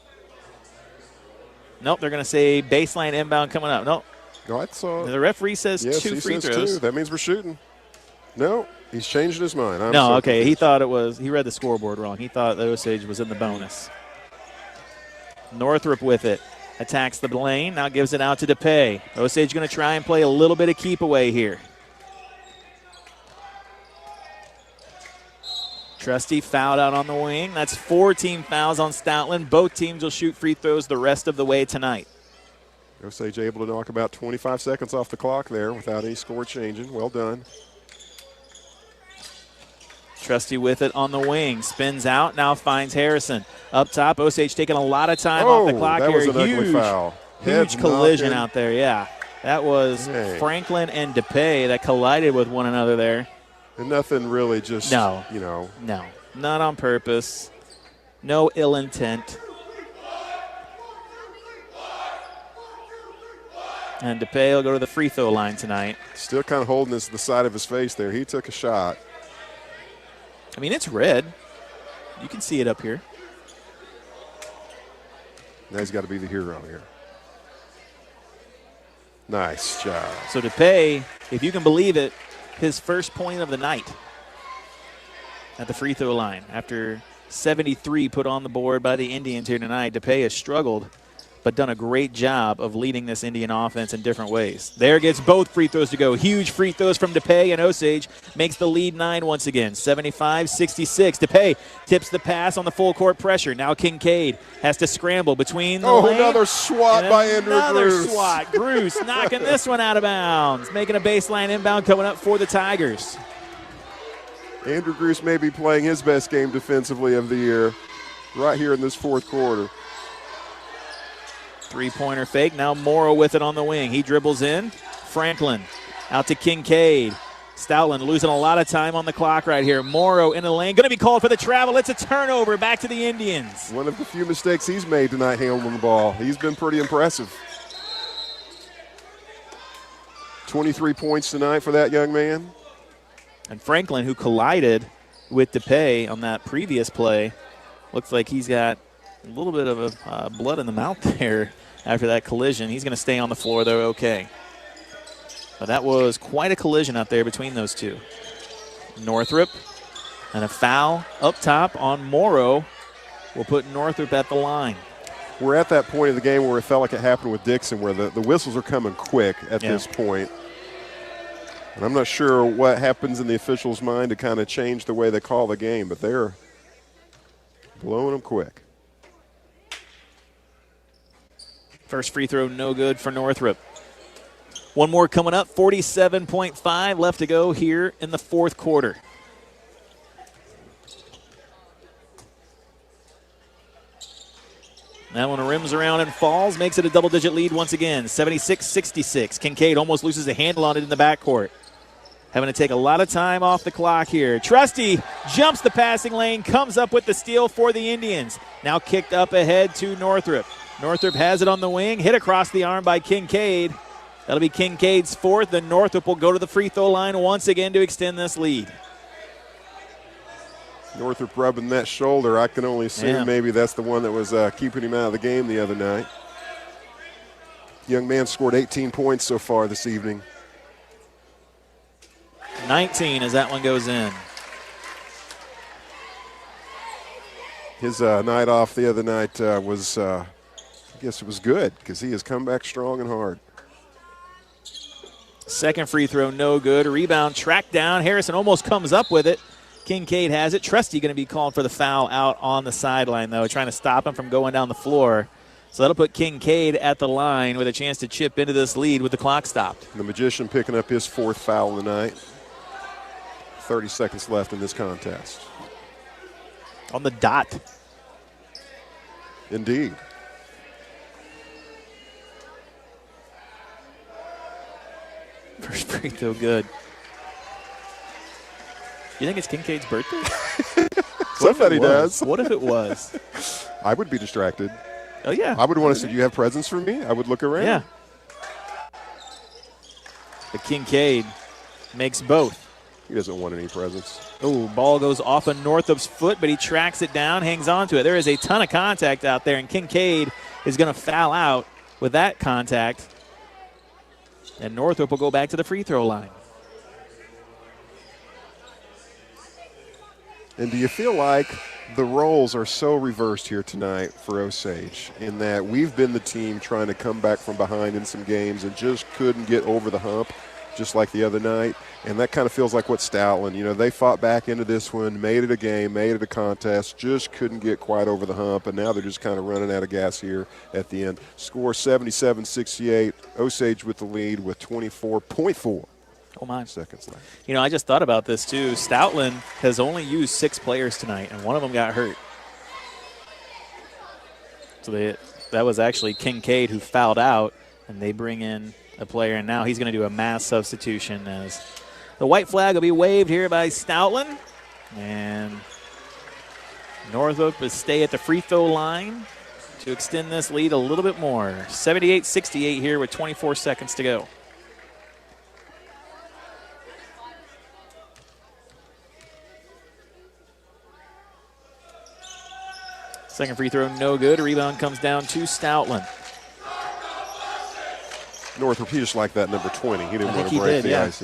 [SPEAKER 1] Nope, they're going to say baseline inbound coming up. Nope.
[SPEAKER 2] No, I saw.
[SPEAKER 1] The referee says
[SPEAKER 2] yes,
[SPEAKER 1] 2
[SPEAKER 2] he
[SPEAKER 1] free
[SPEAKER 2] says
[SPEAKER 1] throws.
[SPEAKER 2] 2. That means we're shooting. No, he's changed his mind.
[SPEAKER 1] No, okay. He thought it was. He read the scoreboard wrong. He thought that Osage was in the bonus. Northrop with it. Attacks the lane. Now gives it out to DePay. Osage going to try and play a little bit of keep away here. Trusty fouled out on the wing. That's 4 team fouls on Stoutland. Both teams will shoot free throws the rest of the way tonight.
[SPEAKER 2] Osage able to knock about 25 seconds off the clock there without any score changing. Well done.
[SPEAKER 1] Trusty with it on the wing. Spins out. Now finds Harrison. Up top, Osage taking a lot of time off the clock
[SPEAKER 2] that
[SPEAKER 1] here.
[SPEAKER 2] Was an ugly foul.
[SPEAKER 1] Huge collision out there, yeah. That was Franklin and DePay that collided with one another there.
[SPEAKER 2] And nothing really just,
[SPEAKER 1] No, not on purpose. No ill intent. And DePay will go to the free throw line tonight.
[SPEAKER 2] Still kind of holding this to the side of his face there. He took a shot.
[SPEAKER 1] I mean, it's red. You can see it up here.
[SPEAKER 2] Now he's got to be the hero here. Nice job.
[SPEAKER 1] So DePay, if you can believe it, his first point of the night at the free throw line. After 73 put on the board by the Indians here tonight, DePay has struggled, but done a great job of leading this Indian offense in different ways. There gets both free throws to go. Huge free throws from DePay, and Osage makes the lead 9 once again. 75-66. DePay tips the pass on the full court pressure. Now Kincaid has to scramble between the lane.
[SPEAKER 2] Another swat by Andrew Bruce.
[SPEAKER 1] Another swat. Bruce knocking this one out of bounds. Making a baseline inbound coming up for the Tigers.
[SPEAKER 2] Andrew Bruce may be playing his best game defensively of the year right here in this fourth quarter.
[SPEAKER 1] Three-pointer fake. Now Morrow with it on the wing. He dribbles in. Franklin out to Kincaid. Stoutland losing a lot of time on the clock right here. Morrow in the lane. Going to be called for the travel. It's a turnover. Back to the Indians.
[SPEAKER 2] One of the few mistakes he's made tonight handling the ball. He's been pretty impressive. 23 points tonight for that young man.
[SPEAKER 1] And Franklin, who collided with DePay on that previous play, looks like he's got a little bit of blood in the mouth there after that collision. He's going to stay on the floor, though, okay. But that was quite a collision out there between those two. Northrop and a foul up top on Morrow will put Northrop at the line.
[SPEAKER 2] We're at that point of the game where it felt like it happened with Dixon, where the whistles are coming quick at this point. And I'm not sure what happens in the officials' mind to kind of change the way they call the game, but they're blowing them quick.
[SPEAKER 1] First free throw, no good for Northrop. One more coming up, 47.5 left to go here in the fourth quarter. That one rims around and falls, makes it a double-digit lead once again, 76-66. Kincaid almost loses a handle on it in the backcourt. Having to take a lot of time off the clock here. Trusty jumps the passing lane, comes up with the steal for the Indians. Now kicked up ahead to Northrop. Northrop has it on the wing, hit across the arm by Kincaid. That'll be Kincaid's fourth. Then Northrop will go to the free throw line once again to extend this lead.
[SPEAKER 2] Northrop rubbing that shoulder. I can only assume maybe that's the one that was keeping him out of the game the other night. Young man scored 18 points so far this evening.
[SPEAKER 1] 19 as that one goes in.
[SPEAKER 2] His night off the other night was, I guess it was good because he has come back strong and hard.
[SPEAKER 1] Second free throw, no good. Rebound tracked down. Harrison almost comes up with it. Kincaid has it. Trusty going to be called for the foul out on the sideline, though, trying to stop him from going down the floor. So that'll put Kincaid at the line with a chance to chip into this lead with the clock stopped.
[SPEAKER 2] The Magician picking up his fourth foul of the night. 30 seconds left in this contest.
[SPEAKER 1] On the dot.
[SPEAKER 2] Indeed.
[SPEAKER 1] First free throw good. You think it's Kincaid's birthday?
[SPEAKER 2] Somebody does.
[SPEAKER 1] What if it was?
[SPEAKER 2] I would be distracted.
[SPEAKER 1] Oh, yeah.
[SPEAKER 2] I would want to say, do you have presents for me? I would look around.
[SPEAKER 1] Yeah. But Kincaid makes both.
[SPEAKER 2] He doesn't want any presents.
[SPEAKER 1] Oh, ball goes off of Northrop's foot, but he tracks it down, hangs on to it. There is a ton of contact out there, and Kincaid is going to foul out with that contact. And Northrop will go back to the free throw line.
[SPEAKER 2] And do you feel like the roles are so reversed here tonight for Osage in that we've been the team trying to come back from behind in some games and just couldn't get over the hump, just like the other night. And that kind of feels like what Stoutland, they fought back into this one, made it a game, made it a contest, just couldn't get quite over the hump, and now they're just kind of running out of gas here at the end. Score 77-68, Osage with the lead with 24.4 seconds left.
[SPEAKER 1] I just thought about this too. Stoutland has only used 6 players tonight, and one of them got hurt. So that was actually Kincaid who fouled out, and they bring in a player, and now he's going to do a mass substitution as the white flag will be waved here by Stoutland. And Northrop will stay at the free throw line to extend this lead a little bit more. 78-68 here with 24 seconds to go. Second free throw, no good. Rebound comes down to Stoutland.
[SPEAKER 2] Northrop, he just liked that number 20. He didn't want to break the ice.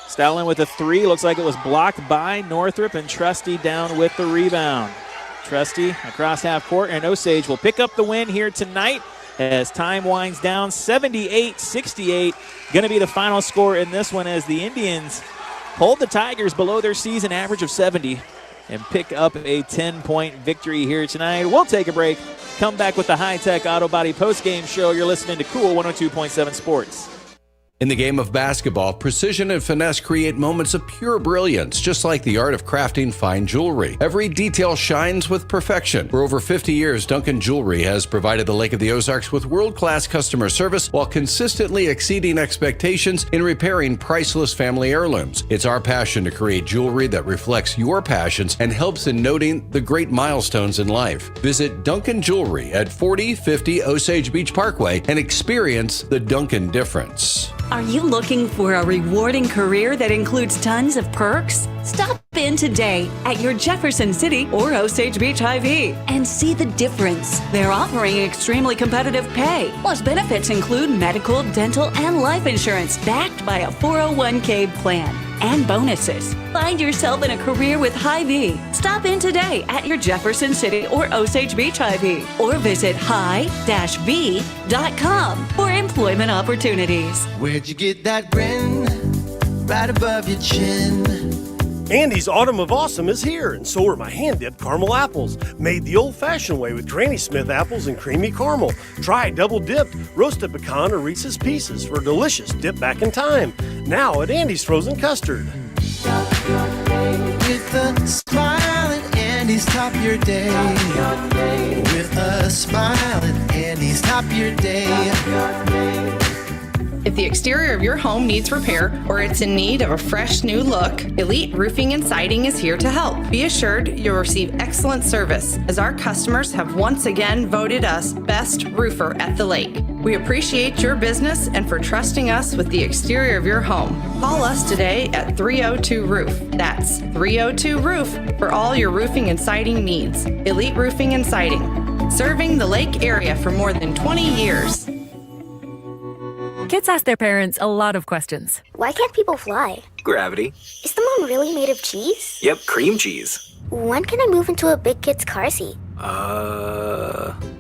[SPEAKER 1] Stoutland with a 3. Looks like it was blocked by Northrop, and Trusty down with the rebound. Trusty across half court, and Osage will pick up the win here tonight as time winds down. 78-68. Going to be the final score in this one as the Indians hold the Tigers below their season average of 70 and pick up a 10-point victory here tonight. We'll take a break. Come back with the High-Tech Auto Body postgame show. You're listening to Cool 102.7 Sports.
[SPEAKER 8] In the game of basketball, precision and finesse create moments of pure brilliance, just like the art of crafting fine jewelry. Every detail shines with perfection. For over 50 years, Duncan Jewelry has provided the Lake of the Ozarks with world-class customer service while consistently exceeding expectations in repairing priceless family heirlooms. It's our passion to create jewelry that reflects your passions and helps in noting the great milestones in life. Visit Duncan Jewelry at 4050 Osage Beach Parkway and experience the Duncan difference.
[SPEAKER 16] Are you looking for a rewarding career that includes tons of perks? Stop in today at your Jefferson City or Osage Beach Hy-Vee and see the difference. They're offering extremely competitive pay, plus benefits include medical, dental, and life insurance backed by a 401k plan. And bonuses. Find yourself in a career with Hy-Vee. Stop in today at your Jefferson City or Osage Beach Hy-Vee or visit high-v.com for employment opportunities.
[SPEAKER 3] Where'd you get that grin? Right above your chin.
[SPEAKER 4] Andy's Autumn of Awesome is here, and so are my hand-dipped caramel apples, made the old-fashioned way with Granny Smith apples and creamy caramel. Try double-dipped, roasted pecan, or Reese's Pieces for a delicious dip back in time. Now at Andy's Frozen Custard.
[SPEAKER 3] With a smile at Andy's top your day. With a smile at Andy's top your day.
[SPEAKER 5] If the exterior of your home needs repair or it's in need of a fresh new look, Elite Roofing and Siding is here to help. Be assured you'll receive excellent service as our customers have once again voted us Best Roofer at the Lake. We appreciate your business and for trusting us with the exterior of your home. Call us today at 302-ROOF. That's 302-ROOF for all your roofing and siding needs. Elite Roofing and Siding, serving the Lake area for more than 20 years.
[SPEAKER 6] Kids ask their parents a lot of questions.
[SPEAKER 7] Why can't people fly?
[SPEAKER 22] Gravity.
[SPEAKER 7] Is the moon really made of cheese?
[SPEAKER 22] Yep, cream cheese.
[SPEAKER 7] When can I move into a big kid's car seat?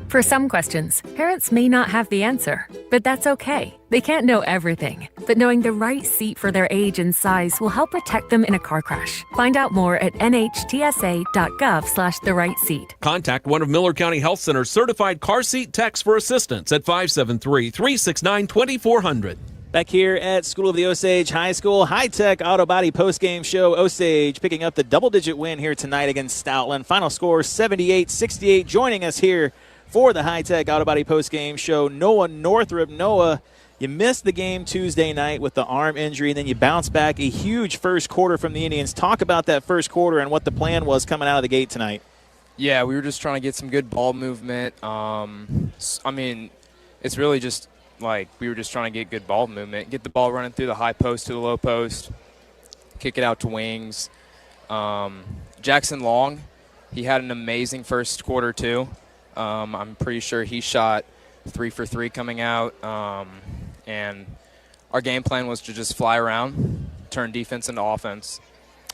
[SPEAKER 6] For some questions, parents may not have the answer, but that's okay. They can't know everything, but knowing the right seat for their age and size will help protect them in a car crash. Find out more at nhtsa.gov/the right seat.
[SPEAKER 9] Contact one of Miller County Health Center's certified car seat techs for assistance at 573-369-2400.
[SPEAKER 1] Back here at School of the Osage High School, High-Tech Auto Body postgame show. Osage picking up the double-digit win here tonight against Stoutland. Final score 78-68. Joining us here for the High-Tech Auto Body postgame show, Noah Northrop. Noah, You missed the game Tuesday night with the arm injury, and then you bounced back a huge first quarter from the Indians. Talk about that first quarter and what the plan was coming out of the gate tonight.
[SPEAKER 12] Yeah, we were just trying to get some good ball movement. It's really just like we were just trying to get good ball movement, get the ball running through the high post to the low post, kick it out to wings. Jackson Long, he had an amazing first quarter too. I'm pretty sure he shot 3 for 3 coming out. And our game plan was to just fly around, turn defense into offense.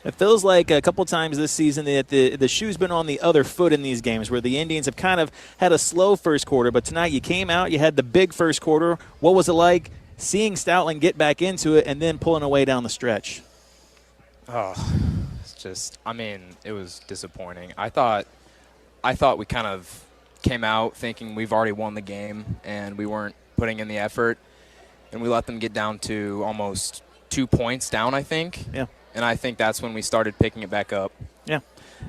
[SPEAKER 1] It feels like a couple times this season that the shoe's been on the other foot in these games where the Indians have kind of had a slow first quarter, but tonight you came out, you had the big first quarter. What was it like seeing Stoutland get back into it and then pulling away down the stretch?
[SPEAKER 12] Oh, it was disappointing. I thought we kind of came out thinking we've already won the game and we weren't putting in the effort, and we let them get down to almost 2 points down, I think.
[SPEAKER 1] Yeah.
[SPEAKER 12] And I think that's when we started picking it back up.
[SPEAKER 1] Yeah.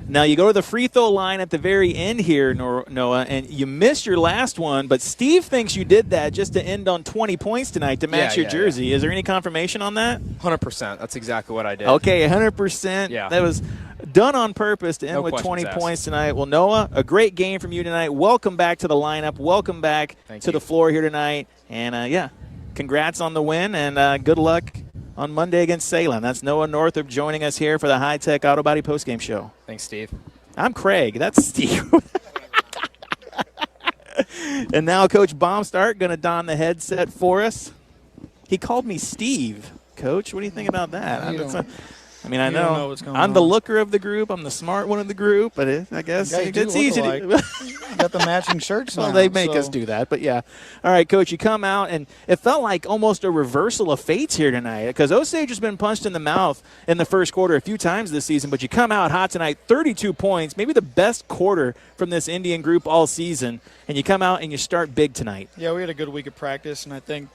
[SPEAKER 1] Now you go to the free throw line at the very end here, Noah, and you missed your last one, but Steve thinks you did that just to end on 20 points tonight to match your jersey. Is there any confirmation on that?
[SPEAKER 12] 100%. That's exactly what I did.
[SPEAKER 1] Okay, 100%.
[SPEAKER 12] Yeah.
[SPEAKER 1] That was done on purpose to end with 20 points tonight. Well, Noah, a great game from you tonight. Welcome back to the lineup. Welcome back to the floor here tonight. And, congrats on the win, and good luck on Monday against Salem. That's Noah Northrup joining us here for the High Tech Auto Body Postgame Show.
[SPEAKER 12] Thanks, Steve.
[SPEAKER 1] I'm Craig. That's Steve. And now Coach Baumstart going to don the headset for us. He called me Steve. Coach, what do you think about that? I know
[SPEAKER 22] what's going
[SPEAKER 1] I'm
[SPEAKER 22] on.
[SPEAKER 1] the looker of the group. I'm the smart one of the group, but I guess it's easy to
[SPEAKER 22] got the matching shirts
[SPEAKER 1] well,
[SPEAKER 22] now,
[SPEAKER 1] they make us do that, but yeah. All right, Coach, you come out, and it felt like almost a reversal of fates here tonight because Osage has been punched in the mouth in the first quarter a few times this season, but you come out hot tonight, 32 points, maybe the best quarter from this Indian group all season, and you come out and you start big tonight.
[SPEAKER 22] Yeah, we had a good week of practice, and I think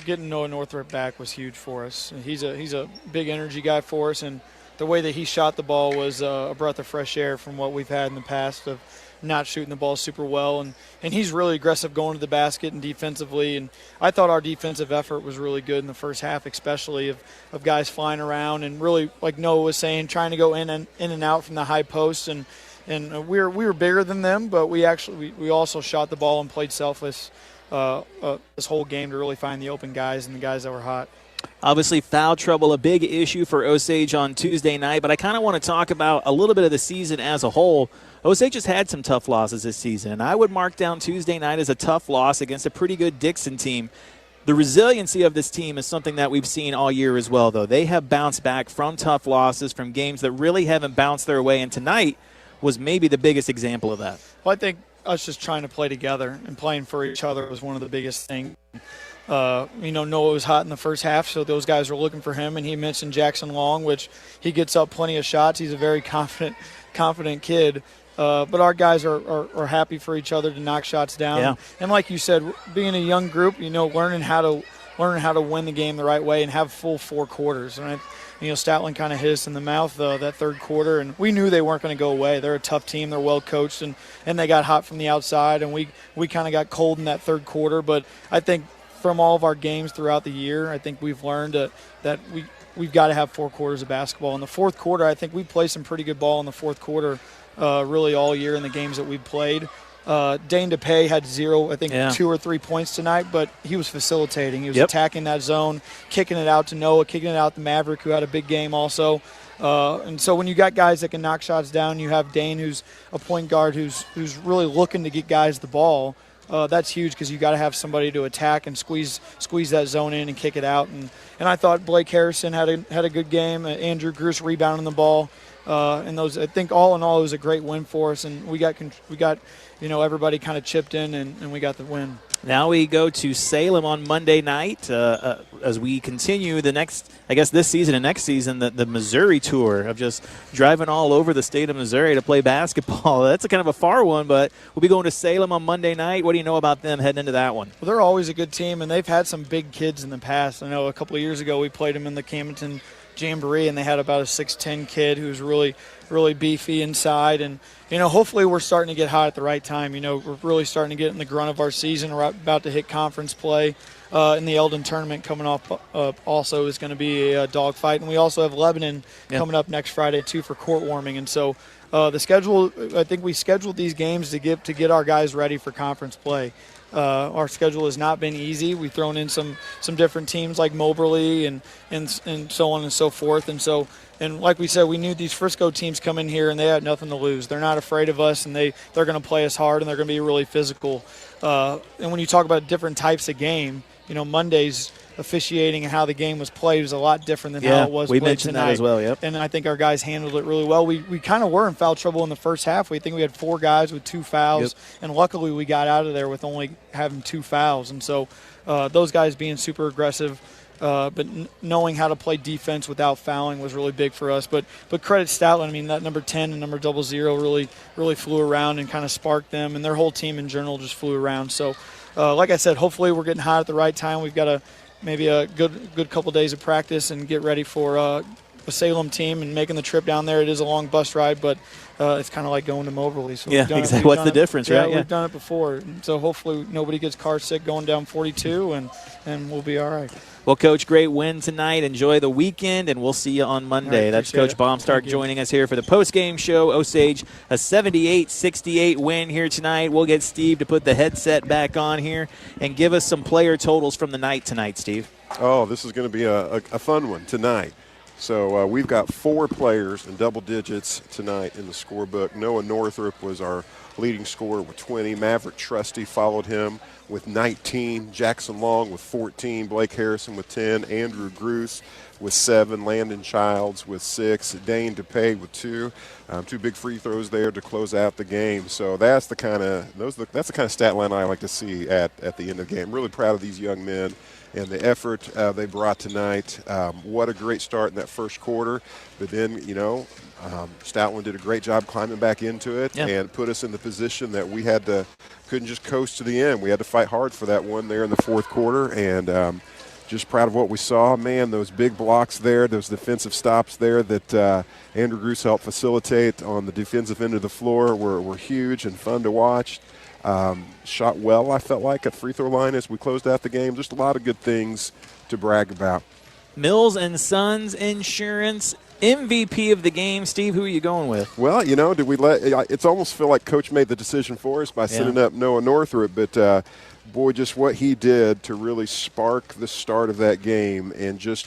[SPEAKER 22] getting Noah Northrup back was huge for us. He's a big energy guy for us, and the way that he shot the ball was a breath of fresh air from what we've had in the past of not shooting the ball super well. And he's really aggressive going to the basket and defensively. And I thought our defensive effort was really good in the first half, especially of guys flying around and really, like Noah was saying, trying to go in and out from the high post. And we were bigger than them, but we also shot the ball and played selfless this whole game to really find the open guys and the guys that were hot.
[SPEAKER 1] Obviously, foul trouble, a big issue for Osage on Tuesday night, but I kind of want to talk about a little bit of the season as a whole. Osage has had some tough losses this season, and I would mark down Tuesday night as a tough loss against a pretty good Dixon team. The resiliency of this team is something that we've seen all year as well, though. They have bounced back from tough losses, from games that really haven't bounced their way, and tonight was maybe the biggest example of that.
[SPEAKER 22] Well, I think us just trying to play together and playing for each other was one of the biggest things. Noah was hot in the first half, so those guys were looking for him, and he mentioned Jackson Long, which he gets up plenty of shots. He's a very confident kid. But our guys are happy for each other to knock shots down.
[SPEAKER 1] Yeah.
[SPEAKER 22] And like you said, being a young group, learning how to win the game the right way and have full 4 quarters. And Stoutland kind of hit us in the mouth that third quarter, and we knew they weren't going to go away. They're a tough team. They're well coached, and they got hot from the outside, and we kind of got cold in that third quarter. But I think from all of our games throughout the year, I think we've learned that we've got to have 4 quarters of basketball. In the fourth quarter, I think we played some pretty good ball in the fourth quarter really all year in the games that we've played. Dane DePay had 2 or 3 points tonight, but he was facilitating. He was attacking that zone, kicking it out to Noah, kicking it out to Maverick, who had a big game also. And so when you got guys that can knock shots down, you have Dane, who's a point guard, who's really looking to get guys the ball. That's huge because you got to have somebody to attack and squeeze that zone in and kick it out. And I thought Blake Harrison had a good game. Andrew Gruce rebounding the ball. And those, I think, all in all, it was a great win for us, and we got everybody kind of chipped in, and we got the win.
[SPEAKER 1] Now we go to Salem on Monday night as we continue this season and next season, the Missouri tour of just driving all over the state of Missouri to play basketball. That's a kind of a far one, but we'll be going to Salem on Monday night. What do you know about them heading into that one?
[SPEAKER 22] Well, they're always a good team, and they've had some big kids in the past. I know a couple of years ago we played them in the Camdenton Jamboree, and they had about a 6'10" kid who's really, really beefy inside. And, hopefully we're starting to get hot at the right time. We're really starting to get in the grunt of our season. We're about to hit conference play. in the Eldon tournament coming off also is going to be a dogfight. And we also have Lebanon coming up next Friday, too, for court warming. And so the schedule, I think we scheduled these games to get our guys ready for conference play. Our schedule has not been easy. We've thrown in some different teams like Moberly and so on and so forth. And like we said, we knew these Frisco teams come in here and they had nothing to lose. They're not afraid of us, and they're going to play us hard, and they're going to be really physical. And when you talk about different types of game, Monday's officiating and how the game was played was a lot different than how it was played tonight.
[SPEAKER 1] We mentioned that as well, yep.
[SPEAKER 22] And I think our guys handled it really well. We kind of were in foul trouble in the first half. We think we had 4 guys with 2 fouls, and luckily we got out of there with only having 2 fouls. And so those guys being super aggressive, but knowing how to play defense without fouling was really big for us. But credit Stoutland. I mean, that number 10 and number 00 really flew around and kind of sparked them, and their whole team in general just flew around. So, like I said, hopefully we're getting hot at the right time. We've got maybe a good couple days of practice and get ready for a Salem team and making the trip down there. It is a long bus ride, but it's kind of like going to Moberly. So
[SPEAKER 1] exactly. What's the difference, right?
[SPEAKER 22] Yeah, we've done it before. So hopefully nobody gets car sick going down 42, and we'll be all right.
[SPEAKER 1] Well, Coach, great win tonight. Enjoy the weekend, and we'll see you on Monday.
[SPEAKER 22] Right,
[SPEAKER 1] that's Coach Baumstark joining us here for the post-game show. Osage, a 78-68 win here tonight. We'll get Steve to put the headset back on here and give us some player totals from the night tonight, Steve.
[SPEAKER 2] Oh, this is going to be a fun one tonight. So we've got 4 players in double digits tonight in the scorebook. Noah Northrup was our leading scorer with 20. Maverick Trusty followed him with 19. Jackson Long with 14. Blake Harrison with 10. Andrew Gruce with 7. Landon Childs with 6. Dane DePay with 2. 2 big free throws there to close out the game. So that's the kind of stat line I like to see at the end of the game. Really proud of these young men and the effort they brought tonight. What a great start in that first quarter. But then, Stoutland did a great job climbing back into it and put us in the position that we couldn't just coast to the end. We had to fight hard for that one there in the fourth quarter, and just proud of what we saw. Man, those big blocks there, those defensive stops there that Andrew Gruce helped facilitate on the defensive end of the floor were huge and fun to watch. Shot well, I felt like, at free throw line as we closed out the game. Just a lot of good things to brag about.
[SPEAKER 1] Mills & Sons Insurance, MVP of the game. Steve, who are you going with?
[SPEAKER 2] Well, did we it's almost feel like Coach made the decision for us by sending up Noah Northrup, but boy, just what he did to really spark the start of that game. And just,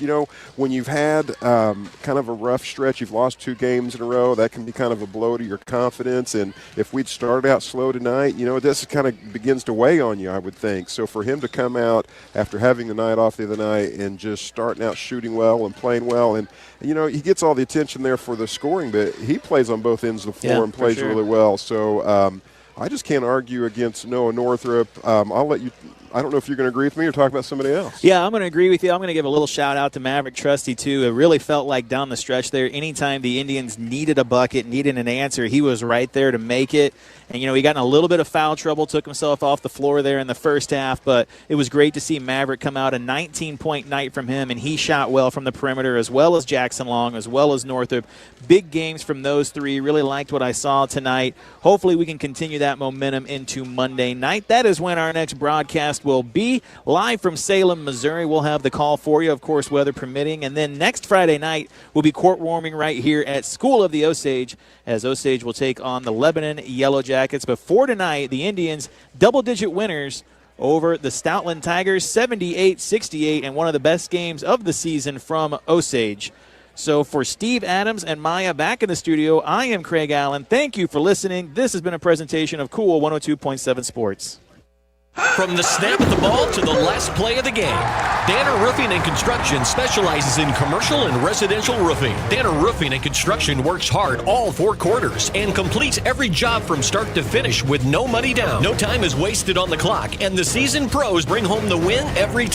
[SPEAKER 2] when you've had kind of a rough stretch, you've lost 2 games in a row, that can be kind of a blow to your confidence. And if we'd started out slow tonight, this kind of begins to weigh on you, I would think. So for him to come out after having the night off the other night and just starting out shooting well and playing well, and he gets all the attention there for the scoring, but he plays on both ends of the floor and plays really well. So I just can't argue against Noah Northrup. I'll let you – I don't know if you're going to agree with me or talk about somebody else.
[SPEAKER 1] Yeah, I'm going to agree with you. I'm going to give a little shout-out to Maverick Trusty, too. It really felt like down the stretch there, anytime the Indians needed a bucket, needed an answer, he was right there to make it. And, he got in a little bit of foul trouble, took himself off the floor there in the first half, but it was great to see Maverick come out, a 19-point night from him, and he shot well from the perimeter, as well as Jackson Long, as well as Northrup. Big games from those 3. Really liked what I saw tonight. Hopefully we can continue that momentum into Monday night. That is when our next broadcast will be live from Salem, Missouri. We'll have the call for you, of course, weather permitting. And then next Friday night will be court warming right here at School of the Osage, as Osage will take on the Lebanon Yellow Jackets. But for tonight, the Indians, double-digit winners over the Stoutland Tigers, 78-68, and one of the best games of the season from Osage. So for Steve Adams and Maya back in the studio, I am Craig Allen. Thank you for listening. This has been a presentation of Cool 102.7 Sports.
[SPEAKER 10] From the snap of the ball to the last play of the game, Danner Roofing and Construction specializes in commercial and residential roofing. Danner Roofing and Construction works hard all 4 quarters and completes every job from start to finish with no money down. No time is wasted on the clock, and the seasoned pros bring home the win every time.